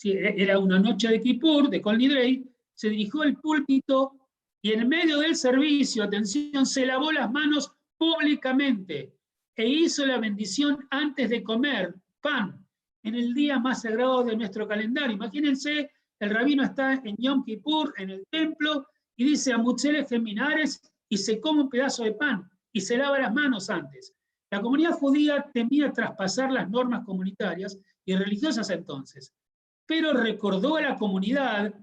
sí, era una noche de Kippur, de Kol Nidrei, se dirigió al púlpito y en medio del servicio, atención, se lavó las manos públicamente e hizo la bendición antes de comer pan en el día más sagrado de nuestro calendario. Imagínense, el rabino está en Yom Kippur, en el templo, y dice a Mutzele Geminares, y se come un pedazo de pan, y se lava las manos antes. La comunidad judía temía traspasar las normas comunitarias y religiosas entonces, pero recordó a la comunidad,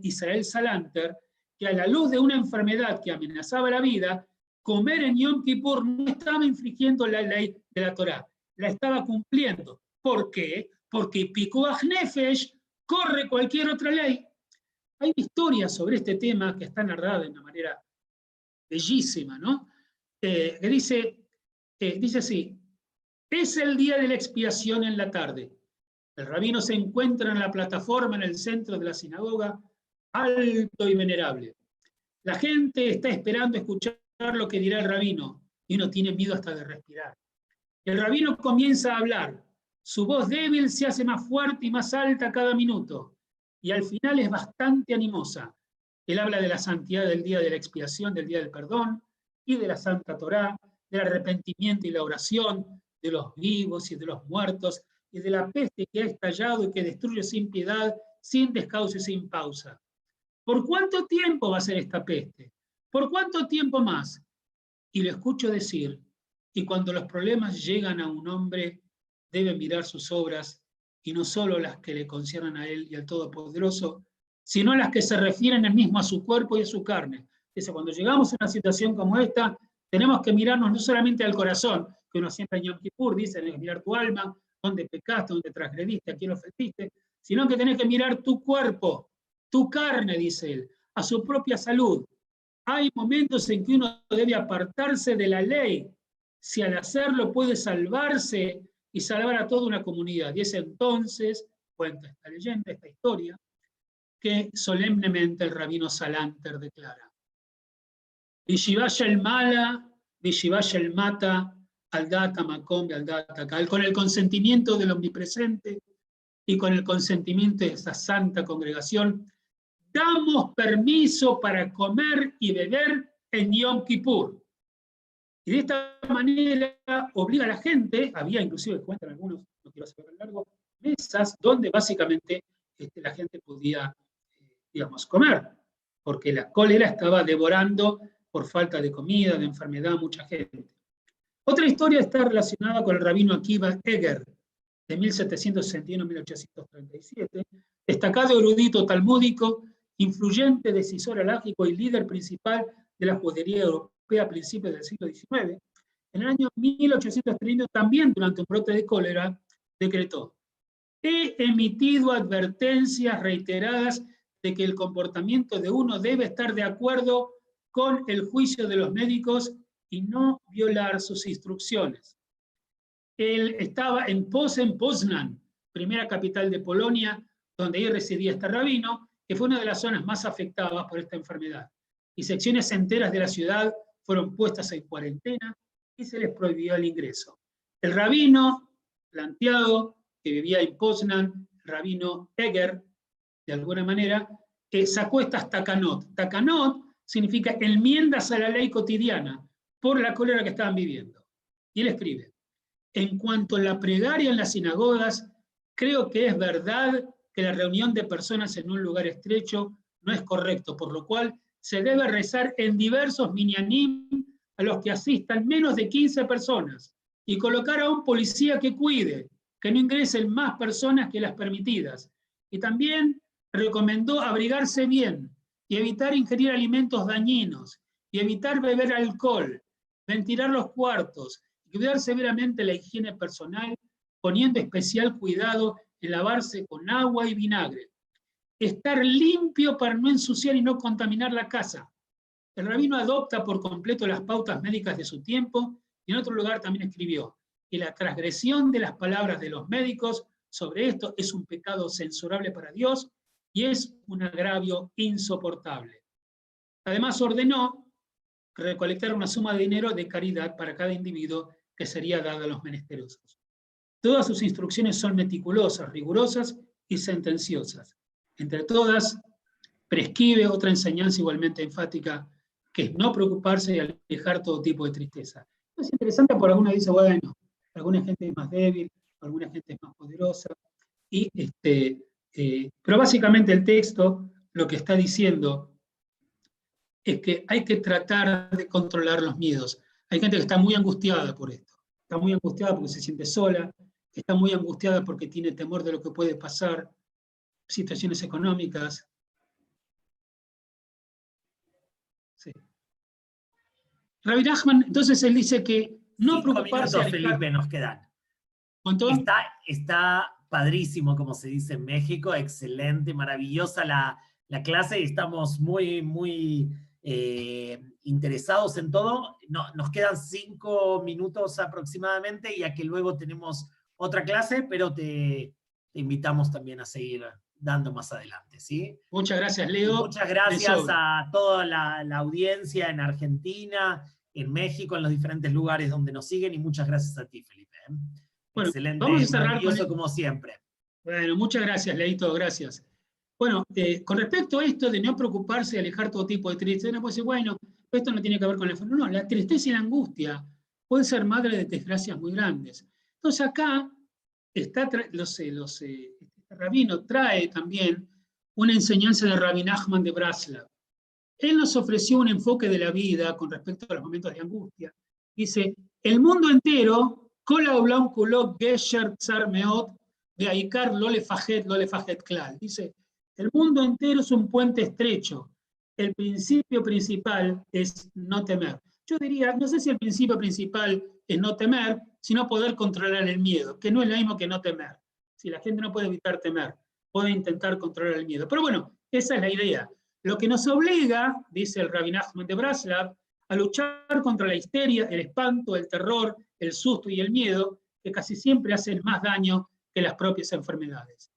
Israel Salanter, que a la luz de una enfermedad que amenazaba la vida, comer en Yom Kippur no estaba infringiendo la ley de la Torá, la estaba cumpliendo. ¿Por qué? Porque Pikuach Nefesh corre cualquier otra ley. Hay una historia sobre este tema que está narrada de una manera bellísima, ¿no? Que dice así: es el día de la expiación en la tarde. El rabino se encuentra en la plataforma en el centro de la sinagoga, alto y venerable. La gente está esperando escuchar lo que dirá el rabino y uno tiene miedo hasta de respirar. El rabino comienza a hablar. Su voz débil se hace más fuerte y más alta cada minuto y al final es bastante animosa. Él habla de la santidad del día de la expiación, del día del perdón y de la Santa Torá, del arrepentimiento y la oración, de los vivos y de los muertos, y de la peste que ha estallado y que destruye sin piedad, sin descanso y sin pausa. ¿Por cuánto tiempo va a ser esta peste? ¿Por cuánto tiempo más? Y lo escucho decir, y cuando los problemas llegan a un hombre, debe mirar sus obras, y no solo las que le conciernan a él y al Todopoderoso, sino las que se refieren él mismo a su cuerpo y a su carne. Dice, cuando llegamos a una situación como esta, tenemos que mirarnos no solamente al corazón, que uno siempre en Yom Kippur dice, tenés que mirar tu alma, dónde pecaste, dónde transgrediste, a quién ofendiste, sino que tenés que mirar tu cuerpo, tu carne, dice él, a su propia salud. Hay momentos en que uno debe apartarse de la ley, si al hacerlo puede salvarse y salvar a toda una comunidad. Y es entonces, cuenta esta leyenda, esta historia, que solemnemente el rabino Salanter declara: Vishivaya el mala, Vishivaya el mata, al data macom, al data cal, con el consentimiento del omnipresente y con el consentimiento de esa santa congregación, damos permiso para comer y beber en Yom Kippur. Y de esta manera obliga a la gente, había inclusive, cuentan algunos, no quiero hacer largo, mesas donde básicamente la gente podía, digamos, comer, porque la cólera estaba devorando por falta de comida, de enfermedad, mucha gente. Otra historia está relacionada con el rabino Akiva Eger, de 1761 a 1837, destacado erudito talmúdico, influyente decisor alágico y líder principal de la judería europea a principios del siglo XIX. En el año 1830, también durante un brote de cólera, decretó: he emitido advertencias reiteradas de que el comportamiento de uno debe estar de acuerdo con el juicio de los médicos y no violar sus instrucciones. Él estaba en Poznan, primera capital de Polonia, donde ahí residía este rabino, que fue una de las zonas más afectadas por esta enfermedad. Y secciones enteras de la ciudad fueron puestas en cuarentena y se les prohibió el ingreso. El rabino planteado, que vivía en Poznan, el rabino Eger, de alguna manera, sacó estas takanot. Takanot significa enmiendas a la ley cotidiana por la cólera que estaban viviendo. Y él escribe: en cuanto a la plegaria en las sinagogas, creo que es verdad que la reunión de personas en un lugar estrecho no es correcto, por lo cual se debe rezar en diversos minyanim a los que asistan menos de 15 personas y colocar a un policía que cuide, que no ingresen más personas que las permitidas. Y también recomendó abrigarse bien y evitar ingerir alimentos dañinos y evitar beber alcohol, ventilar los cuartos, cuidar severamente la higiene personal, poniendo especial cuidado en lavarse con agua y vinagre. Estar limpio para no ensuciar y no contaminar la casa. El rabino adopta por completo las pautas médicas de su tiempo y en otro lugar también escribió que la transgresión de las palabras de los médicos sobre esto es un pecado censurable para Dios y es un agravio insoportable. Además ordenó recolectar una suma de dinero de caridad para cada individuo que sería dada a los menesterosos. Todas sus instrucciones son meticulosas, rigurosas y sentenciosas. Entre todas, prescribe otra enseñanza igualmente enfática, que es no preocuparse y alejar todo tipo de tristeza. Es interesante porque algunos dicen, bueno, alguna gente es más débil, alguna gente es más poderosa, pero básicamente el texto lo que está diciendo es que hay que tratar de controlar los miedos. Hay gente que está muy angustiada por esto, está muy angustiada porque se siente sola, está muy angustiada porque tiene temor de lo que puede pasar, situaciones económicas. Sí. Rabbi Nachman, entonces él dice que no 5 preocuparse... minutos, Felipe, nos quedan. ¿Cuánto? Está padrísimo, como se dice en México, excelente, maravillosa la clase y estamos muy interesados en todo. No, nos quedan 5 minutos aproximadamente, ya que luego tenemos otra clase, pero te invitamos también a seguir dando más adelante, ¿sí? Muchas gracias, Leo. Y muchas gracias a toda la audiencia en Argentina, en México, en los diferentes lugares donde nos siguen, y muchas gracias a ti, Felipe. Bueno, excelente, vamos a cerrar maravilloso como siempre. Bueno, muchas gracias, Leito, gracias. Bueno, con respecto a esto de no preocuparse y alejar todo tipo de tristeza, uno puede decir, bueno, esto no tiene que ver con la enfermedad. No, la tristeza y la angustia pueden ser madre de desgracias muy grandes. Entonces acá está, este rabino trae también una enseñanza de Rabbi Nachman de Braslav. Él nos ofreció un enfoque de la vida con respecto a los momentos de angustia. Dice, el mundo entero, Kol haolam kulo gesher tzar meot, ve'aikar lo lefajet klal. Dice, el mundo entero es un puente estrecho. El principio principal es no temer. Yo diría, no sé si el principio principal es no temer, sino poder controlar el miedo, que no es lo mismo que no temer. Si la gente no puede evitar temer, puede intentar controlar el miedo. Pero bueno, esa es la idea. Lo que nos obliga, dice el Rabbi Nachman de Braslav, a luchar contra la histeria, el espanto, el terror, el susto y el miedo, que casi siempre hacen más daño que las propias enfermedades.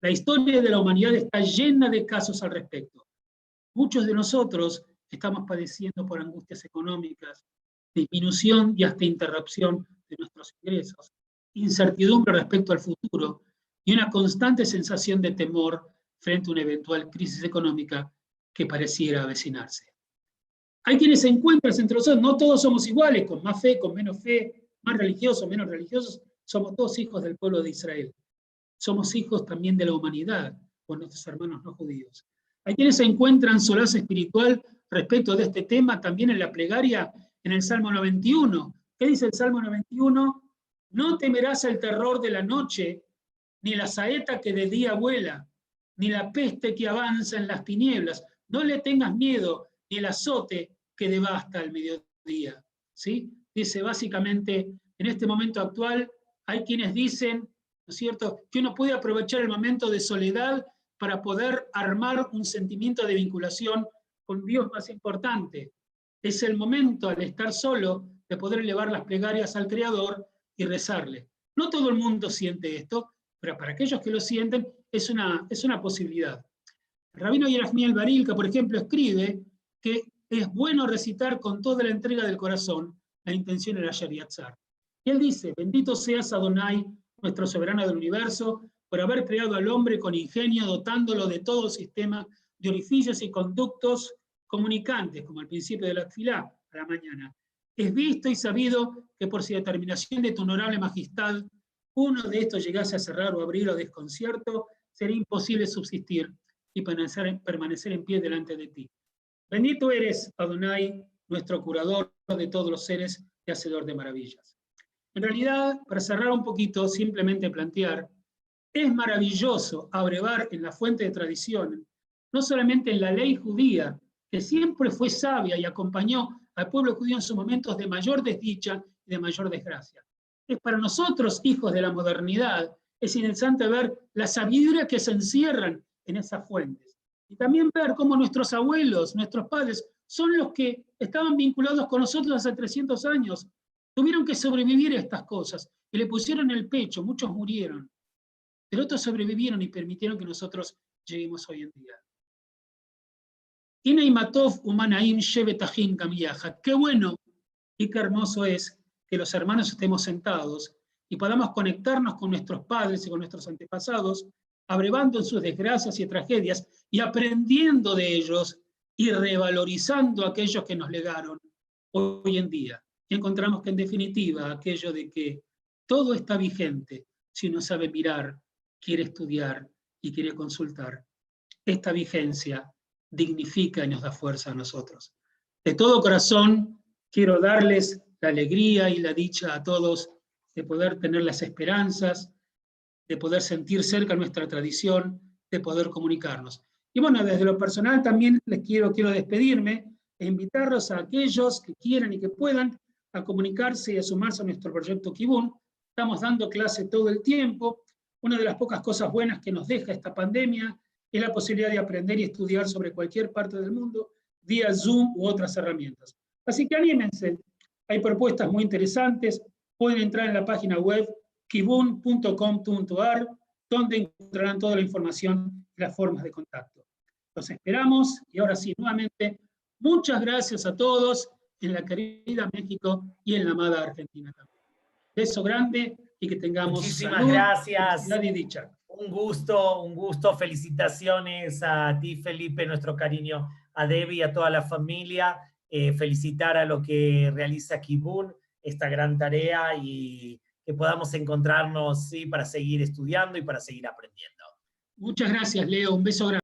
La historia de la humanidad está llena de casos al respecto. Muchos de nosotros estamos padeciendo por angustias económicas, disminución y hasta interrupción de nuestros ingresos, incertidumbre respecto al futuro y una constante sensación de temor frente a una eventual crisis económica que pareciera avecinarse. Hay quienes se encuentran entre nosotros, no todos somos iguales, con más fe, con menos fe, más religiosos, menos religiosos, somos todos hijos del pueblo de Israel. Somos hijos también de la humanidad, con nuestros hermanos no judíos. Hay quienes se encuentran solaz espiritual respecto de este tema también en la plegaria, en el Salmo 91. ¿Qué dice el Salmo 91? No temerás el terror de la noche, ni la saeta que de día vuela, ni la peste que avanza en las tinieblas. No le tengas miedo, ni el azote que devasta al mediodía. ¿Sí? Dice básicamente, en este momento actual, hay quienes dicen, ¿no es cierto?, que uno puede aprovechar el momento de soledad para poder armar un sentimiento de vinculación con Dios más importante. Es el momento, al estar solo, de poder elevar las plegarias al Creador y rezarle. No todo el mundo siente esto, pero para aquellos que lo sienten, es una posibilidad. El rabino Yerachmiel Barilka, por ejemplo, escribe que es bueno recitar con toda la entrega del corazón la intención de la Shariatzar. Y él dice, bendito seas Adonai, nuestro soberano del universo, por haber creado al hombre con ingenio, dotándolo de todo el sistema de orificios y conductos comunicantes, como al principio de la tefilá, a la mañana. Es visto y sabido que por si determinación de tu honorable majestad, uno de estos llegase a cerrar o abrir o desconcierto, sería imposible subsistir y permanecer en pie delante de ti. Bendito eres, Adonai, nuestro curador de todos los seres y hacedor de maravillas. En realidad, para cerrar un poquito, simplemente plantear, es maravilloso abrevar en la fuente de tradición, no solamente en la ley judía, que siempre fue sabia y acompañó al pueblo judío en sus momentos de mayor desdicha y de mayor desgracia. Es para nosotros, hijos de la modernidad, es interesante ver la sabiduría que se encierran en esas fuentes. Y también ver cómo nuestros abuelos, nuestros padres, son los que estaban vinculados con nosotros hace 300 años. Tuvieron que sobrevivir a estas cosas y le pusieron el pecho, muchos murieron. Pero otros sobrevivieron y permitieron que nosotros lleguemos hoy en día. Qué bueno y qué hermoso es que los hermanos estemos sentados y podamos conectarnos con nuestros padres y con nuestros antepasados abrevando en sus desgracias y tragedias y aprendiendo de ellos y revalorizando a aquellos que nos legaron hoy en día. Y encontramos que en definitiva aquello de que todo está vigente si uno sabe mirar, quiere estudiar y quiere consultar. Esta vigencia dignifica y nos da fuerza a nosotros. De todo corazón quiero darles la alegría y la dicha a todos de poder tener las esperanzas, de poder sentir cerca nuestra tradición, de poder comunicarnos. Y bueno, desde lo personal también les quiero despedirme e invitarlos a aquellos que quieran y que puedan a comunicarse y a sumarse a nuestro proyecto Kibun. Estamos dando clase todo el tiempo. Una de las pocas cosas buenas que nos deja esta pandemia es la posibilidad de aprender y estudiar sobre cualquier parte del mundo vía Zoom u otras herramientas. Así que anímense. Hay propuestas muy interesantes. Pueden entrar en la página web kibun.com.ar, donde encontrarán toda la información y las formas de contacto. Los esperamos y ahora sí, nuevamente, muchas gracias a todos en la querida México y en la amada Argentina también. Beso grande y que tengamos Muchísimas salud, gracias. felicidad y dicha. Un gusto. Felicitaciones a ti, Felipe, nuestro cariño a Debbie y a toda la familia. Felicitar a lo que realiza Kibun, esta gran tarea, y que podamos encontrarnos, ¿sí?, para seguir estudiando y para seguir aprendiendo. Muchas gracias, Leo. Un beso grande.